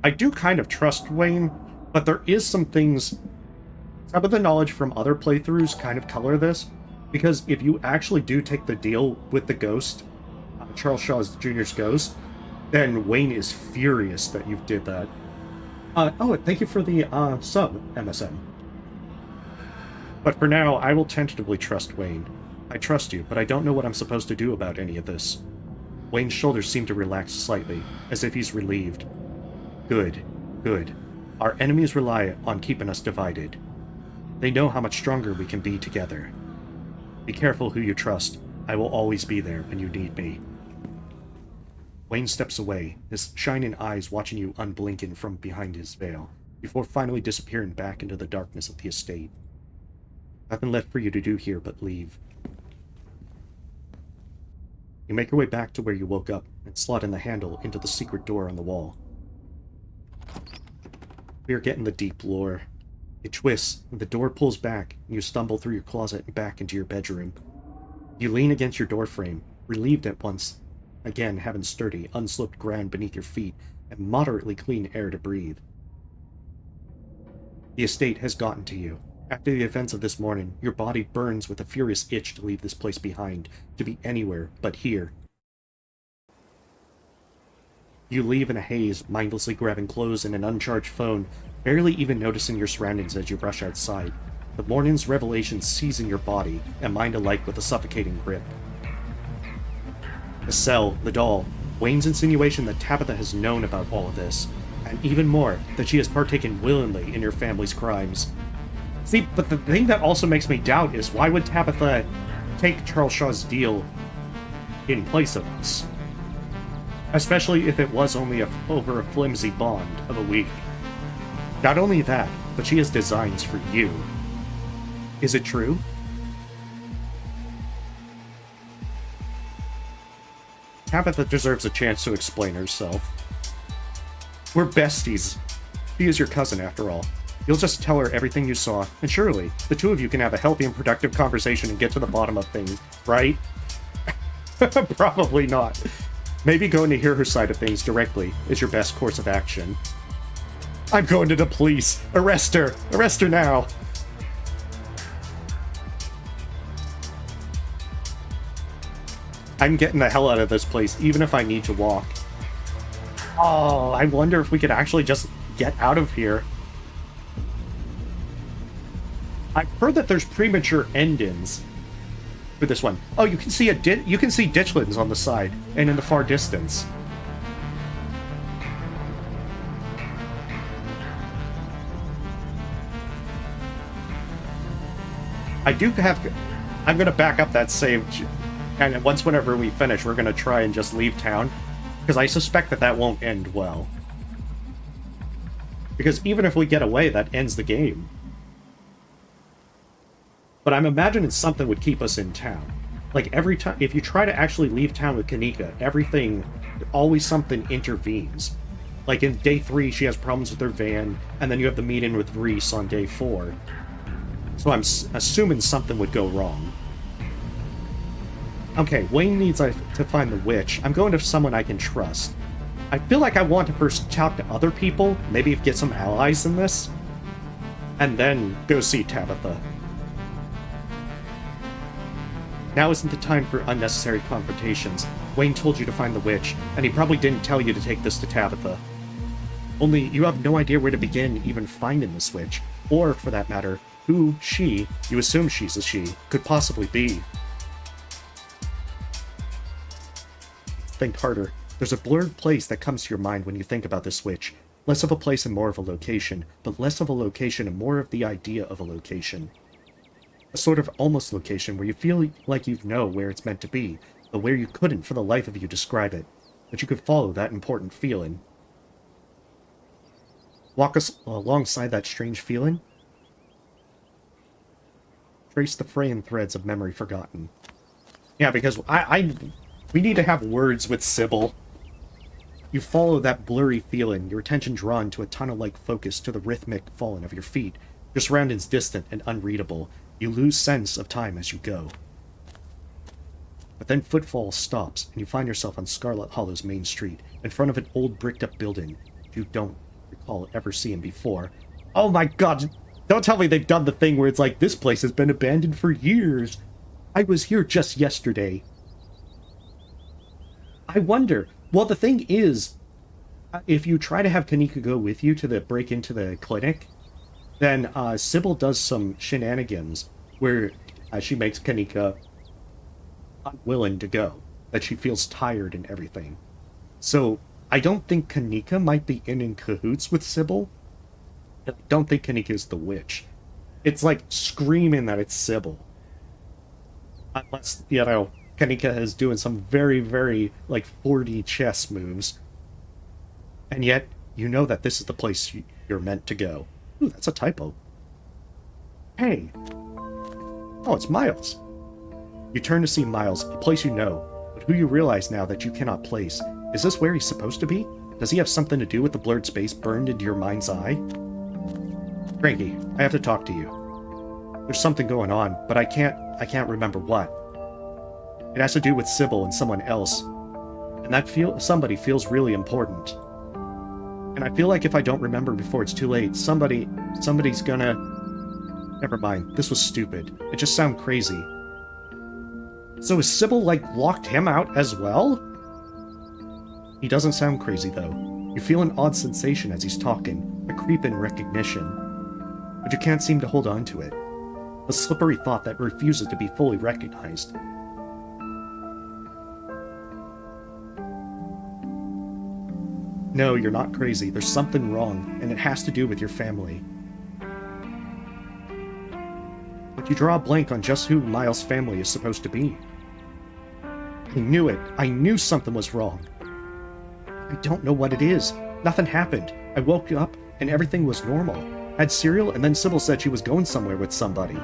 I do kind of trust Wayne, but there is some things... Some of the knowledge from other playthroughs kind of color this, because if you actually do take the deal with the ghost, Charles Shaw Jr.'s ghost, then Wayne is furious that you did that. Oh, thank you for the sub, MSM. But for now, I will tentatively trust Wayne. I trust you, but I don't know what I'm supposed to do about any of this. Wayne's shoulders seem to relax slightly, as if he's relieved. Good, good. Our enemies rely on keeping us divided. They know how much stronger we can be together. Be careful who you trust. I will always be there when you need me. Wayne steps away, his shining eyes watching you unblinking from behind his veil, before finally disappearing back into the darkness of the estate. Nothing left for you to do here but leave. You make your way back to where you woke up, and slot in the handle into the secret door on the wall. We are getting the deep lore. It twists, and the door pulls back, and you stumble through your closet and back into your bedroom. You lean against your doorframe, relieved at once, again having sturdy, unsloped ground beneath your feet, and moderately clean air to breathe. The estate has gotten to you. After the events of this morning, your body burns with a furious itch to leave this place behind, to be anywhere but here. You leave in a haze, mindlessly grabbing clothes and an uncharged phone, barely even noticing your surroundings as you rush outside. The morning's revelations seizing your body and mind alike with a suffocating grip. The cell, the doll, Wayne's insinuation that Tabitha has known about all of this, and even more, that she has partaken willingly in your family's crimes. See, but the thing that also makes me doubt is why would Tabitha take Charles Shaw's deal in place of us. Especially if it was only over a flimsy bond of a week. Not only that, but she has designs for you. Is it true? Tabitha deserves a chance to explain herself. We're besties. She is your cousin, after all. You'll just tell her everything you saw, and surely, the two of you can have a healthy and productive conversation and get to the bottom of things, right? Probably not. Maybe going to hear her side of things directly is your best course of action. I'm going to the police! Arrest her! Arrest her now! I'm getting the hell out of this place, even if I need to walk. Oh, I wonder if we could actually just get out of here. I've heard that there's premature endings for this one. Oh, you can see you can see ditchlings on the side and in the far distance. I'm gonna back up that save, and whenever we finish, we're gonna try and just leave town, because I suspect that won't end well. Because even if we get away, that ends the game. But I'm imagining something would keep us in town. Like, every time, if you try to actually leave town with Kanika, always something intervenes. Like, in day 3, she has problems with her van, and then you have the meet-in with Reese on day 4. So I'm assuming something would go wrong. Okay, Wayne needs to find the witch. I'm going to someone I can trust. I feel like I want to first talk to other people, maybe get some allies in this, and then go see Tabitha. Now isn't the time for unnecessary confrontations. Wayne told you to find the witch, and he probably didn't tell you to take this to Tabitha. Only, you have no idea where to begin even finding this witch, or, for that matter, who she, you assume she's a she, could possibly be. Think harder. There's a blurred place that comes to your mind when you think about this witch. Less of a place and more of a location, but less of a location and more of the idea of a location. A sort of almost location where you feel like you know where it's meant to be, but where you couldn't for the life of you describe it. But you could follow that important feeling. Walk us alongside that strange feeling. Trace the fraying threads of memory forgotten. Yeah, because we need to have words with Sybil. You follow that blurry feeling, your attention drawn to a tunnel-like focus to the rhythmic falling of your feet. Your surroundings distant and unreadable. You lose sense of time as you go. But then footfall stops, and you find yourself on Scarlet Hollow's main street, in front of an old bricked-up building you don't recall ever seeing before. Oh my god! Don't tell me they've done the thing where it's like, this place has been abandoned for years. I was here just yesterday. I wonder... Well, the thing is, if you try to have Kanika go with you to break into the clinic, then Sybil does some shenanigans where she makes Kanika unwilling to go, that she feels tired and everything. So I don't think Kanika might be in cahoots with Sybil. I don't think Kanika is the witch. It's like screaming that it's Sybil. Unless, you know, Kanika is doing some very, very, like, 4D chess moves. And yet, you know that this is the place you're meant to go. Ooh, that's a typo. Hey! Oh, it's Miles. You turn to see Miles, a place you know, but who you realize now that you cannot place. Is this where he's supposed to be? Does he have something to do with the blurred space burned into your mind's eye? Frankie, I have to talk to you. There's something going on, but I can't remember what. It has to do with Sybil and someone else. And that somebody feels really important. And I feel like if I don't remember before it's too late, somebody's gonna... Never mind, this was stupid. It just sounds crazy. So is Sybil, like, locked him out as well? He doesn't sound crazy, though. You feel an odd sensation as he's talking, a creep in recognition. But you can't seem to hold on to it. A slippery thought that refuses to be fully recognized. No, you're not crazy. There's something wrong, and it has to do with your family. The but you draw a blank on just who Miles' family is supposed to be. I knew it. I knew something was wrong. I don't know what it is. Nothing happened. I woke up and everything was normal. Had cereal and then Sybil said she was going somewhere with somebody.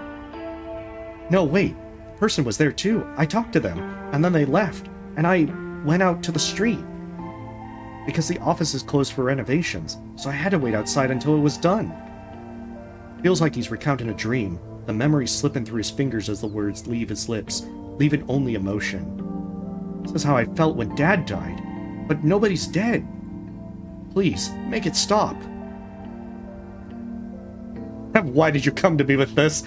No, wait. The person was there too. I talked to them and then they left and I went out to the street. Because the office is closed for renovations, so I had to wait outside until it was done. Feels like he's recounting a dream, the memories slipping through his fingers as the words leave his lips, leaving only emotion. This is how I felt when Dad died, but nobody's dead. Please, make it stop. Why did you come to me with this?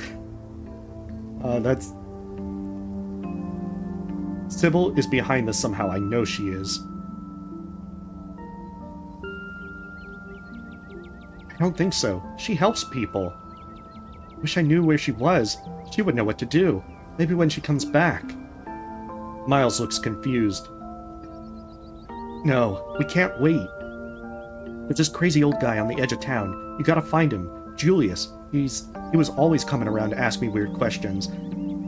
That's... Sybil is behind this somehow, I know she is. I don't think so. She helps people. Wish I knew where she was. She would know what to do. Maybe when she comes back. Miles looks confused. No, we can't wait. There's this crazy old guy on the edge of town. You gotta find him. Julius. He was always coming around to ask me weird questions.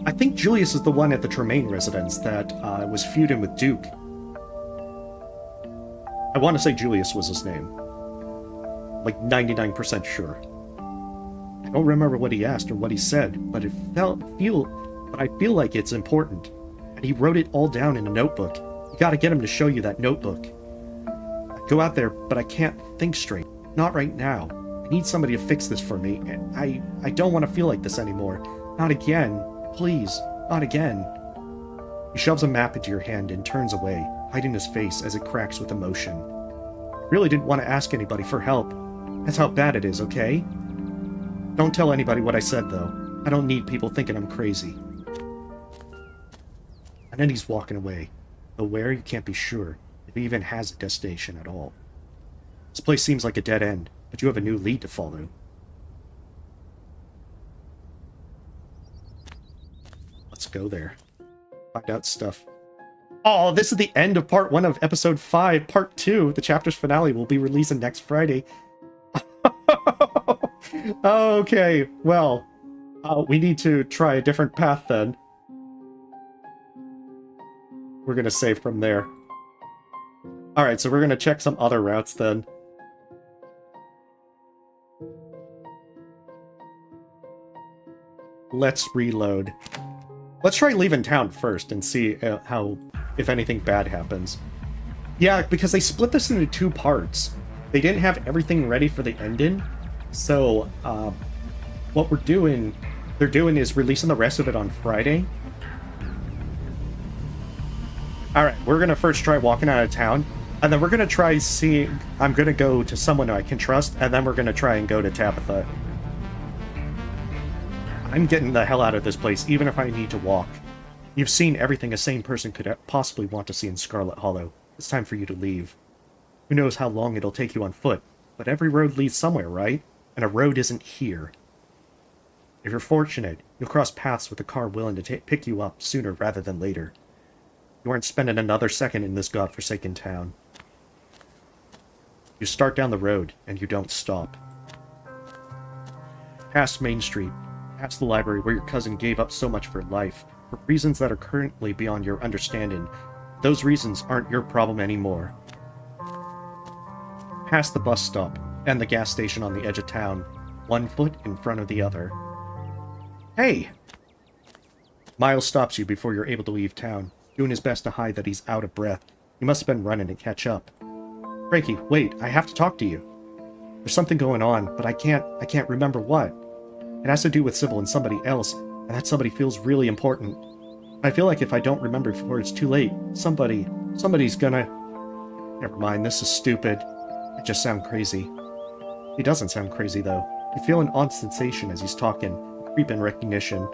I think Julius is the one at the Tremaine residence that was feuding with Duke. I want to say Julius was his name. Like 99% sure. I don't remember what he asked or what he said, but I feel like it's important. And he wrote it all down in a notebook. You gotta get him to show you that notebook. I go out there, but I can't think straight. Not right now. I need somebody to fix this for me, and I don't want to feel like this anymore. Not again. Please, not again. He shoves a map into your hand and turns away, hiding his face as it cracks with emotion. Really didn't want to ask anybody for help. That's how bad it is, okay? Don't tell anybody what I said, though. I don't need people thinking I'm crazy. And then he's walking away. Though where, you can't be sure if he even has a destination at all. This place seems like a dead end, but you have a new lead to follow. Let's go there. Find out stuff. Oh, this is the end of part 1 of episode 5. Part 2, the chapter's finale, will be releasing next Friday. Okay, well, we need to try a different path then. We're gonna save from there. Alright, so we're gonna check some other routes then. Let's reload. Let's try leaving town first and see if anything bad happens. Yeah, because they split this into 2 parts. They didn't have everything ready for the ending, so what they're doing is releasing the rest of it on Friday. Alright, we're gonna first try walking out of town, and then we're gonna try seeing... I'm gonna go to someone I can trust, and then we're gonna try and go to Tabitha. I'm getting the hell out of this place, even if I need to walk. You've seen everything a sane person could possibly want to see in Scarlet Hollow. It's time for you to leave. Who knows how long it'll take you on foot, but every road leads somewhere, right? And a road isn't here. If you're fortunate, you'll cross paths with a car willing to pick you up sooner rather than later. You aren't spending another second in this godforsaken town. You start down the road, and you don't stop. Past Main Street, past the library where your cousin gave up so much for life, for reasons that are currently beyond your understanding. Those reasons aren't your problem anymore. Past the bus stop, and the gas station on the edge of town, one foot in front of the other. Hey! Miles stops you before you're able to leave town, doing his best to hide that he's out of breath. He must have been running to catch up. Frankie, wait, I have to talk to you. There's something going on, but I can't remember what. It has to do with Sybil and somebody else, and that somebody feels really important. I feel like if I don't remember before it's too late, somebody's gonna... Never mind, this is stupid. I just sound crazy. He doesn't sound crazy, though. You feel an odd sensation as he's talking, a creep in recognition.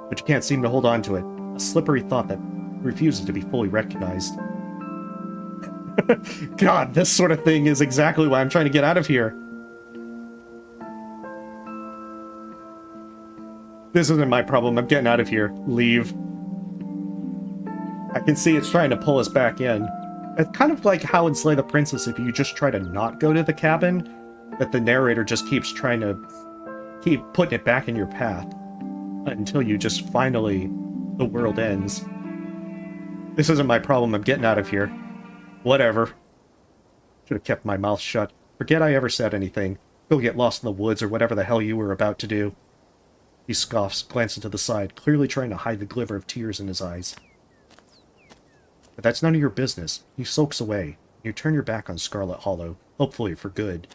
But you can't seem to hold on to it. A slippery thought that refuses to be fully recognized. God, this sort of thing is exactly why I'm trying to get out of here. This isn't my problem. I'm getting out of here. Leave. I can see it's trying to pull us back in. It's kind of like how in Slay the Princess, if you just try to not go to the cabin, that the narrator just keeps trying to keep putting it back in your path. until you just finally... the world ends. This isn't my problem, I'm getting out of here. Whatever. Should have kept my mouth shut. Forget I ever said anything. Go get lost in the woods or whatever the hell you were about to do. He scoffs, glancing to the side, clearly trying to hide the glimmer of tears in his eyes. But that's none of your business. He sulks away. You turn your back on Scarlet Hollow, hopefully for good.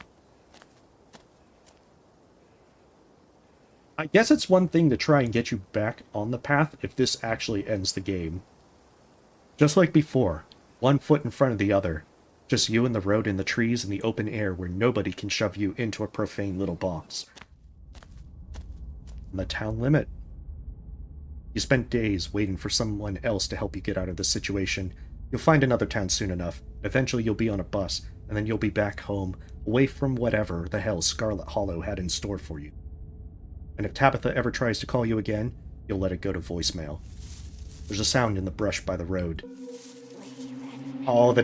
I guess it's one thing to try and get you back on the path if this actually ends the game. Just like before, one foot in front of the other. Just you and the road and the trees and the open air where nobody can shove you into a profane little box. And the town limit. You spent days waiting for someone else to help you get out of this situation. You'll find another town soon enough. Eventually you'll be on a bus, and then you'll be back home, away from whatever the hell Scarlet Hollow had in store for you. And if Tabitha ever tries to call you again, you'll let it go to voicemail. There's a sound in the brush by the road. Oh,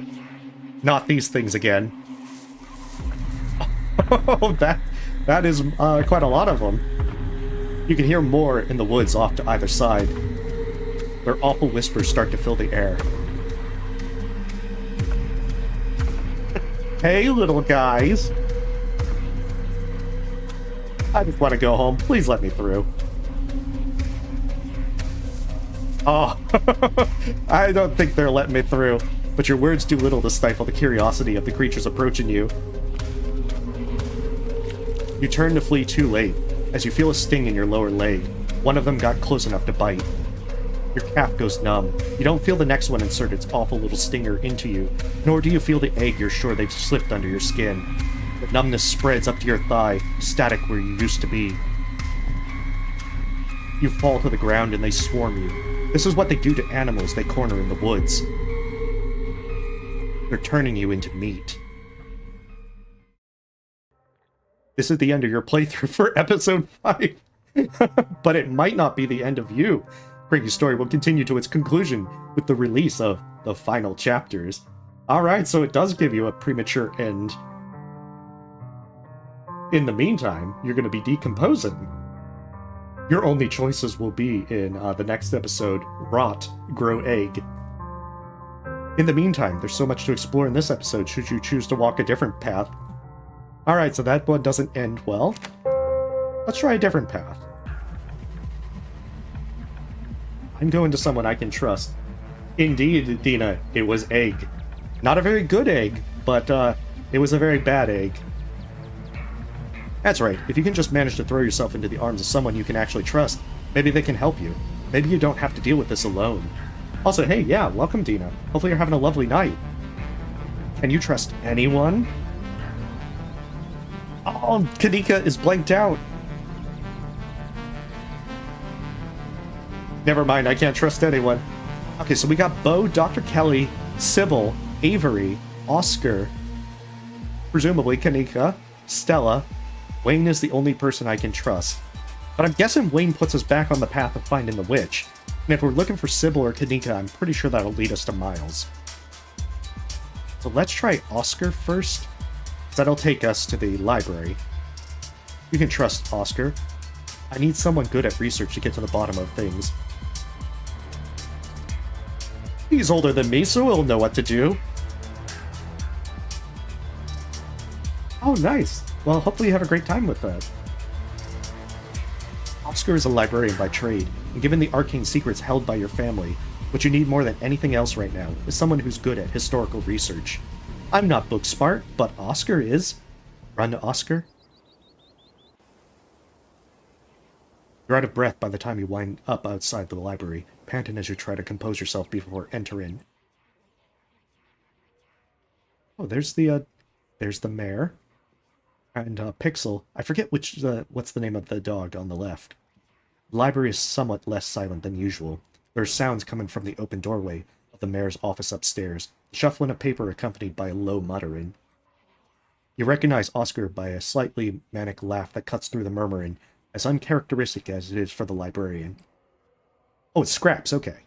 not these things again. Oh, that is quite a lot of them. You can hear more in the woods off to either side. Their awful whispers start to fill the air. Hey, little guys. I just want to go home. Please let me through. Oh, I don't think they're letting me through. But your words do little to stifle the curiosity of the creatures approaching you. You turn to flee too late, as you feel a sting in your lower leg. One of them got close enough to bite. Your calf goes numb. You don't feel the next one insert its awful little stinger into you, nor do you feel the egg you're sure they've slipped under your skin. The numbness spreads up to your thigh, static where you used to be. You fall to the ground and they swarm you. This is what they do to animals they corner in the woods. They're turning you into meat. This is the end of your playthrough for episode 5. But it might not be the end of you. Craigie's story will continue to its conclusion with the release of the final chapters. Alright, so it does give you a premature end. In the meantime, you're going to be decomposing. Your only choices will be in the next episode, Rot, Grow Egg. In the meantime, there's so much to explore in this episode should you choose to walk a different path. Alright, so that one doesn't end well. Let's try a different path. I'm going to someone I can trust. Indeed, Dina, it was egg. Not a very good egg, but it was a very bad egg. That's right, if you can just manage to throw yourself into the arms of someone you can actually trust, maybe they can help you. Maybe you don't have to deal with this alone. Also, hey, yeah, welcome, Dina. Hopefully you're having a lovely night. Can you trust anyone? Oh, Kanika is blanked out. Never mind, I can't trust anyone. Okay, so we got Bo, Dr. Kelly, Sybil, Avery, Oscar, presumably Kanika, Stella. Wayne is the only person I can trust. But I'm guessing Wayne puts us back on the path of finding the witch. And if we're looking for Sybil or Kanika, I'm pretty sure that'll lead us to Miles. So let's try Oscar first. That'll take us to the library. You can trust Oscar. I need someone good at research to get to the bottom of things. He's older than me, so he'll know what to do. Oh, nice. Well, hopefully you have a great time with that. Oscar is a librarian by trade, and given the arcane secrets held by your family, what you need more than anything else right now is someone who's good at historical research. I'm not book smart, but Oscar is. Run to Oscar. You're out of breath by the time you wind up outside the library, panting as you try to compose yourself before entering. Oh, there's the mayor. And Pixel. I forget what's the name of the dog on the left. The library is somewhat less silent than usual. There are sounds coming from the open doorway of the mayor's office upstairs, shuffling of paper accompanied by a low muttering. You recognize Oscar by a slightly manic laugh that cuts through the murmuring, as uncharacteristic as it is for the librarian. Oh, it's Scraps, okay.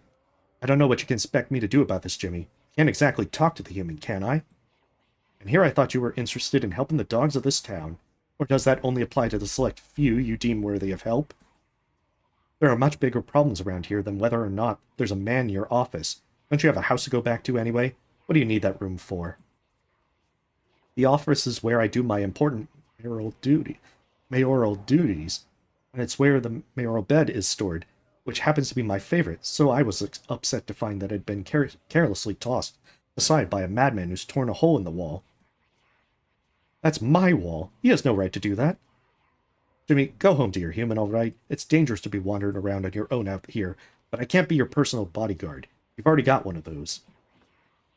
I don't know what you can expect me to do about this, Jimmy. Can't exactly talk to the human, can I? And here I thought you were interested in helping the dogs of this town. Or does that only apply to the select few you deem worthy of help? There are much bigger problems around here than whether or not there's a man in your office. Don't you have a house to go back to anyway? What do you need that room for? The office is where I do my important mayoral duties, and it's where the mayoral bed is stored, which happens to be my favorite, so I was upset to find that it had been carelessly tossed aside by a madman who's torn a hole in the wall. That's my wall. He has no right to do that. Jimmy, go home to your human, all right? It's dangerous to be wandering around on your own out here, but I can't be your personal bodyguard. You've already got one of those.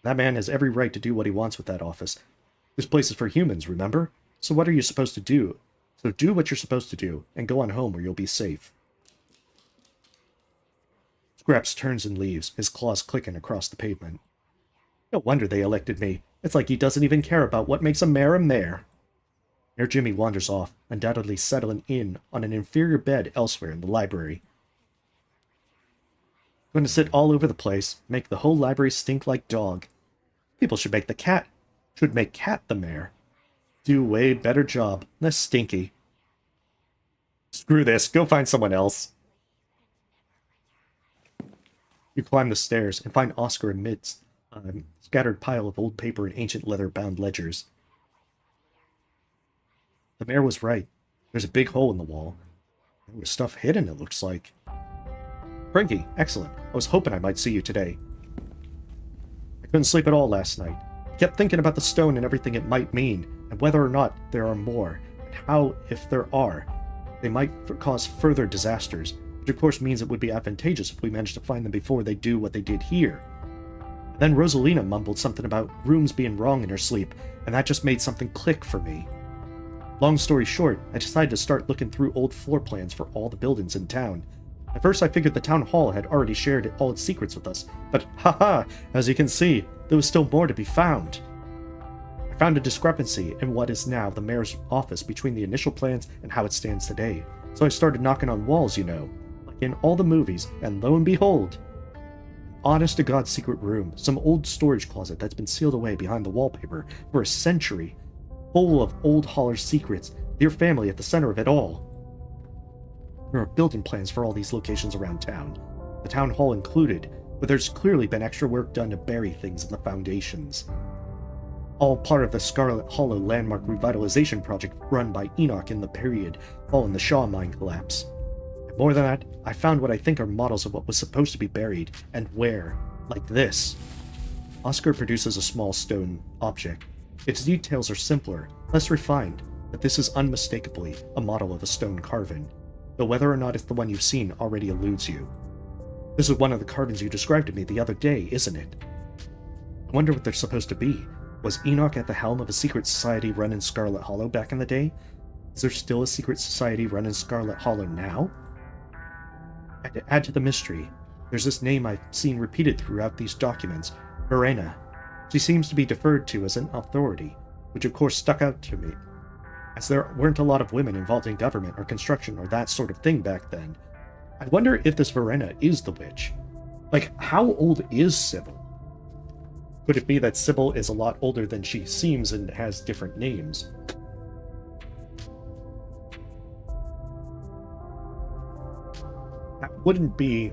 That man has every right to do what he wants with that office. This place is for humans, remember? So what are you supposed to do? So do what you're supposed to do, and go on home where you'll be safe. Scraps turns and leaves, his claws clicking across the pavement. No wonder they elected me. It's like he doesn't even care about what makes a mayor a mayor. Mayor Jimmy wanders off, undoubtedly settling in on an inferior bed elsewhere in the library. Going to sit all over the place, make the whole library stink like dog. People should make Cat the mayor. Do a way better job, less stinky. Screw this, go find someone else. You climb the stairs and find Oscar amidst a scattered pile of old paper and ancient leather-bound ledgers. The mayor was right. There's a big hole in the wall. There was stuff hidden, it looks like. Frankie, excellent. I was hoping I might see you today. I couldn't sleep at all last night. I kept thinking about the stone and everything it might mean, and whether or not there are more, and how, if there are, they might cause further disasters, which of course means it would be advantageous if we managed to find them before they do what they did here. Then Rosalina mumbled something about rooms being wrong in her sleep, and that just made something click for me. Long story short, I decided to start looking through old floor plans for all the buildings in town. At first I figured the town hall had already shared all its secrets with us, but haha, as you can see, there was still more to be found. I found a discrepancy in what is now the mayor's office between the initial plans and how it stands today, so I started knocking on walls, you know, like in all the movies, and lo and behold, honest-to-God secret room, some old storage closet that's been sealed away behind the wallpaper for a century, full of old Holler's secrets, your family at the center of it all. There are building plans for all these locations around town, the town hall included, but there's clearly been extra work done to bury things in the foundations. All part of the Scarlet Hollow landmark revitalization project run by Enoch in the period following the Shaw mine collapse. And more than that, I found what I think are models of what was supposed to be buried, and where, like this. Oscar produces a small stone object. Its details are simpler, less refined, but this is unmistakably a model of a stone carving, though whether or not it's the one you've seen already eludes you. This is one of the carvings you described to me the other day, isn't it? I wonder what they're supposed to be. Was Enoch at the helm of a secret society run in Scarlet Hollow back in the day? Is there still a secret society run in Scarlet Hollow now? And to add to the mystery, there's this name I've seen repeated throughout these documents, Verena. She seems to be deferred to as an authority, which of course stuck out to me, as there weren't a lot of women involved in government or construction or that sort of thing back then. I wonder if this Verena is the witch. Like, how old is Sybil? Could it be that Sybil is a lot older than she seems and has different names? That wouldn't be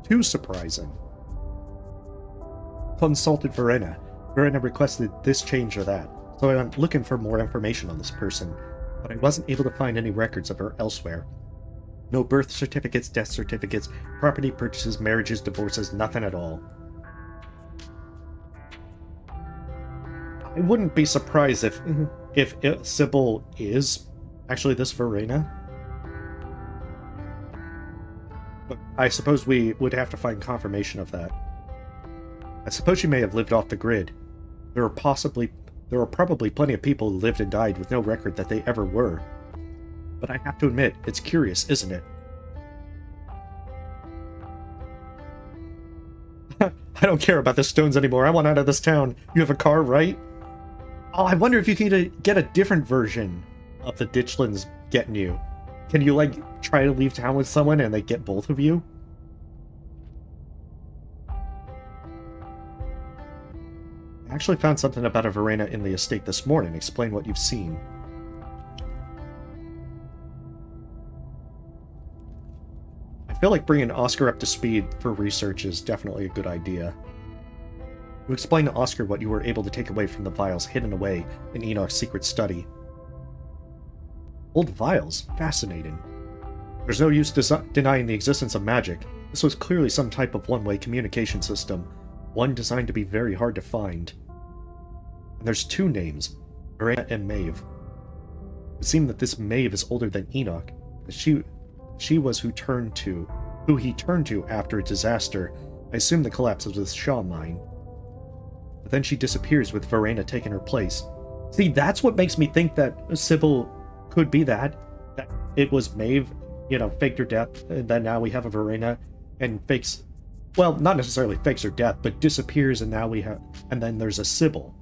too surprising. Consulted Verena. Verena requested this change or that, so I went looking for more information on this person, but I wasn't able to find any records of her elsewhere. No birth certificates, death certificates, property purchases, marriages, divorces, nothing at all. I wouldn't be surprised if Sybil is actually this Verena. But I suppose we would have to find confirmation of that. I suppose she may have lived off the grid. There are probably plenty of people who lived and died with no record that they ever were. But I have to admit, it's curious, isn't it? I don't care about the stones anymore. I want out of this town. You have a car, right? Oh, I wonder if you can get a different version of the ditchlings getting you. Can you, like, try to leave town with someone and they get both of you? I actually found something about a Verena in the estate this morning. Explain what you've seen. feel like bringing Oscar up to speed for research is definitely a good idea. You explained to Oscar what you were able to take away from the vials hidden away in Enoch's secret study. Old vials? Fascinating. There's no use denying the existence of magic. This was clearly some type of one-way communication system, one designed to be very hard to find. And there's two names, Verena and Maeve. It would seem that this Maeve is older than Enoch. She was who he turned to after a disaster. I assume the collapse of the Shaw mine. But then she disappears with Verena taking her place. See, that's what makes me think that Sybil could be that it was Maeve, faked her death, and then now we have a Verena, and fakes, well, not necessarily fakes her death, but disappears, and then there's a Sybil.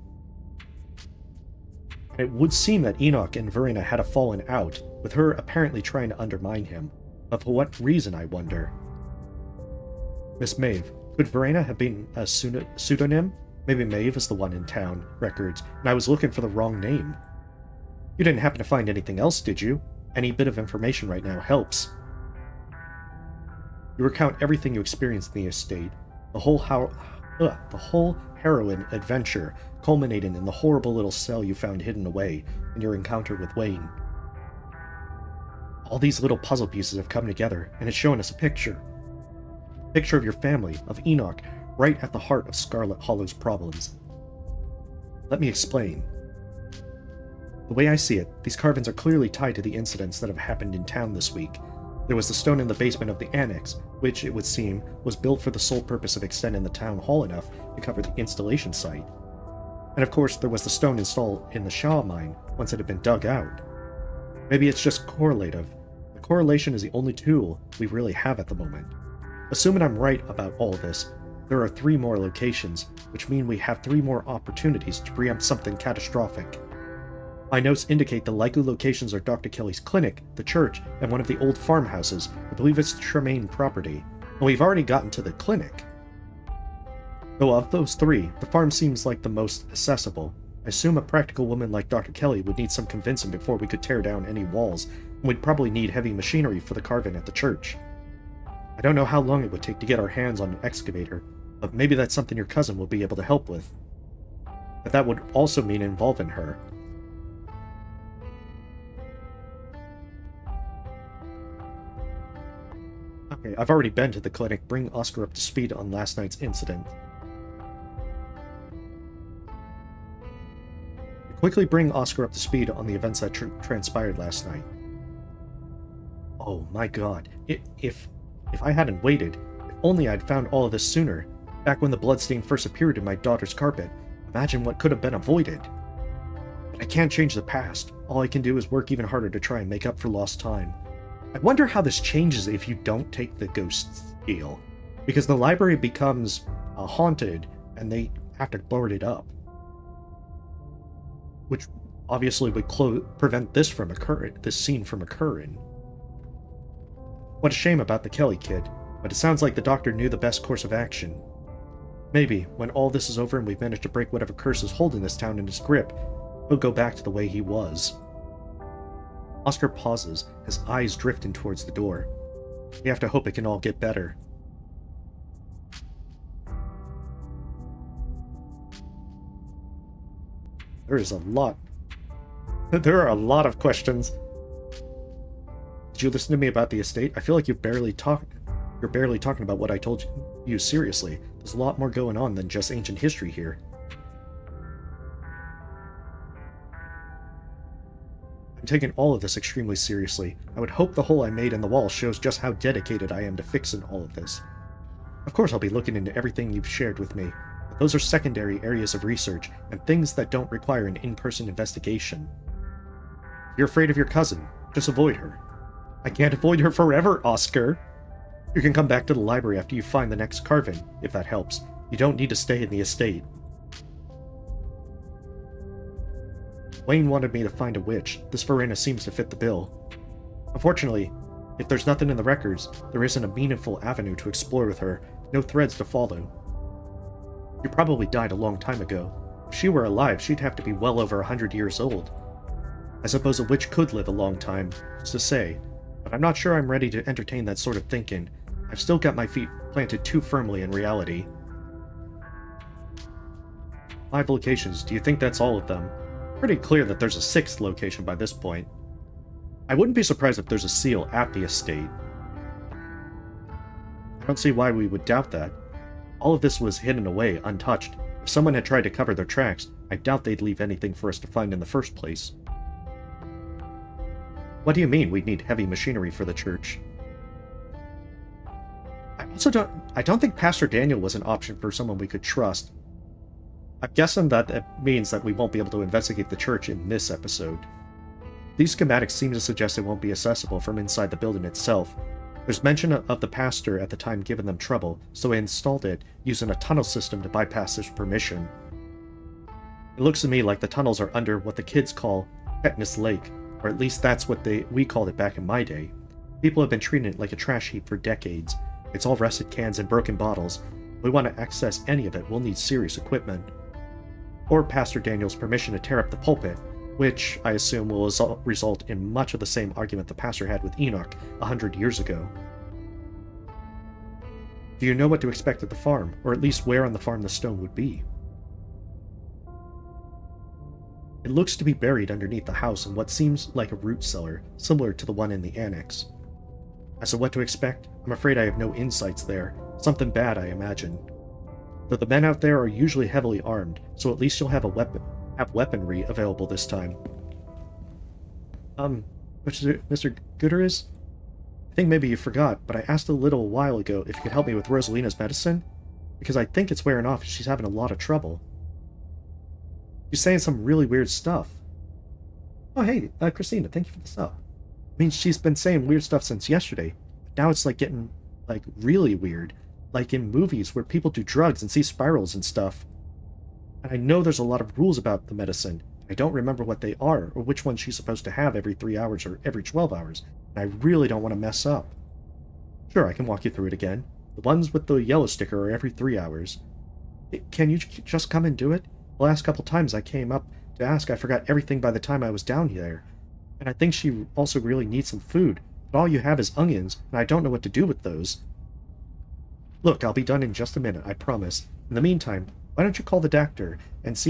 It would seem that Enoch and Verena had a fallen out, with her apparently trying to undermine him. But for what reason, I wonder? Miss Maeve, could Verena have been a pseudonym? Maybe Maeve is the one in town records, and I was looking for the wrong name. You didn't happen to find anything else, did you? Any bit of information right now helps. You recount everything you experienced in the estate, the whole heroine adventure, culminating in the horrible little cell you found hidden away in your encounter with Wayne. All these little puzzle pieces have come together, and it's showing us a picture. A picture of your family, of Enoch, right at the heart of Scarlet Hollow's problems. Let me explain. The way I see it, these carvings are clearly tied to the incidents that have happened in town this week. There was the stone in the basement of the annex, which, it would seem, was built for the sole purpose of extending the town hall enough to cover the installation site. And of course, there was the stone installed in the Shaw mine once it had been dug out. Maybe it's just correlative. The correlation is the only tool we really have at the moment. Assuming I'm right about all this, there are 3 more locations, which mean we have 3 more opportunities to preempt something catastrophic. My notes indicate the likely locations are Dr. Kelly's clinic, the church, and one of the old farmhouses. I believe it's the Tremaine property. And we've already gotten to the clinic. Though of those 3, the farm seems like the most accessible. I assume a practical woman like Dr. Kelly would need some convincing before we could tear down any walls, and we'd probably need heavy machinery for the carving at the church. I don't know how long it would take to get our hands on an excavator, but maybe that's something your cousin will be able to help with. But that would also mean involving her. Okay, I've already been to the clinic. Bring Oscar up to speed on last night's incident. Quickly bring Oscar up to speed on the events that transpired last night. Oh my god. If I hadn't waited, if only I'd found all of this sooner, back when the bloodstain first appeared in my daughter's carpet, imagine what could have been avoided. But I can't change the past. All I can do is work even harder to try and make up for lost time. I wonder how this changes if you don't take the ghost deal, because the library becomes haunted and they have to board it up, which obviously would prevent this scene from occurring. What a shame about the Kelly kid, but it sounds like the doctor knew the best course of action. Maybe, when all this is over and we've managed to break whatever curse is holding this town in his grip, he'll go back to the way he was. Oscar pauses, his eyes drifting towards the door. We have to hope it can all get better. There are a lot of questions. Did you listen to me about the estate? I feel like you're barely talking about what I told you seriously. There's a lot more going on than just ancient history here. I'm taking all of this extremely seriously. I would hope the hole I made in the wall shows just how dedicated I am to fixing all of this. Of course I'll be looking into everything you've shared with me, but those are secondary areas of research and things that don't require an in-person investigation. If you're afraid of your cousin, just avoid her. I can't avoid her forever, Oscar! You can come back to the library after you find the next carving, if that helps. You don't need to stay in the estate. Wayne wanted me to find a witch. This Verena seems to fit the bill. Unfortunately, if there's nothing in the records, there isn't a meaningful avenue to explore with her, no threads to follow. She probably died a long time ago. If she were alive, she'd have to be well over 100 years old. I suppose a witch could live a long time, just to say, but I'm not sure I'm ready to entertain that sort of thinking. I've still got my feet planted too firmly in reality. 5 locations. Do you think that's all of them? Pretty clear that there's a 6th location by this point. I wouldn't be surprised if there's a seal at the estate. I don't see why we would doubt that. All of this was hidden away, untouched. If someone had tried to cover their tracks, I doubt they'd leave anything for us to find in the first place. What do you mean we'd need heavy machinery for the church? I don't think Pastor Daniel was an option for someone we could trust. I'm guessing that means that we won't be able to investigate the church in this episode. These schematics seem to suggest it won't be accessible from inside the building itself. There's mention of the pastor at the time giving them trouble, so they installed it using a tunnel system to bypass this permission. It looks to me like the tunnels are under what the kids call Tetanus Lake, or at least that's what we called it back in my day. People have been treating it like a trash heap for decades. It's all rusted cans and broken bottles. If we want to access any of it, we'll need serious equipment. Or Pastor Daniel's permission to tear up the pulpit, which I assume will result in much of the same argument the pastor had with Enoch 100 years ago. Do you know what to expect at the farm, or at least where on the farm the stone would be? It looks to be buried underneath the house in what seems like a root cellar, similar to the one in the annex. As to what to expect, I'm afraid I have no insights there. Something bad, I imagine. Though the men out there are usually heavily armed, so at least you'll have weaponry available this time. Mr. Gutierrez? I think maybe you forgot, but I asked a little while ago if you could help me with Rosalina's medicine, because I think it's wearing off and she's having a lot of trouble. She's saying some really weird stuff. Oh hey, Christina, thank you for the sub. I mean, she's been saying weird stuff since yesterday. Now it's like getting, like, really weird. Like in movies where people do drugs and see spirals and stuff. And I know there's a lot of rules about the medicine. I don't remember what they are, or which one she's supposed to have every 3 hours or every 12 hours. And I really don't want to mess up. Sure, I can walk you through it again. The ones with the yellow sticker are every 3 hours. Can you just come and do it? The last couple times I came up to ask, I forgot everything by the time I was down here. And I think she also really needs some food. But all you have is onions, and I don't know what to do with those. Look, I'll be done in just a minute, I promise. In the meantime, why don't you call the doctor and see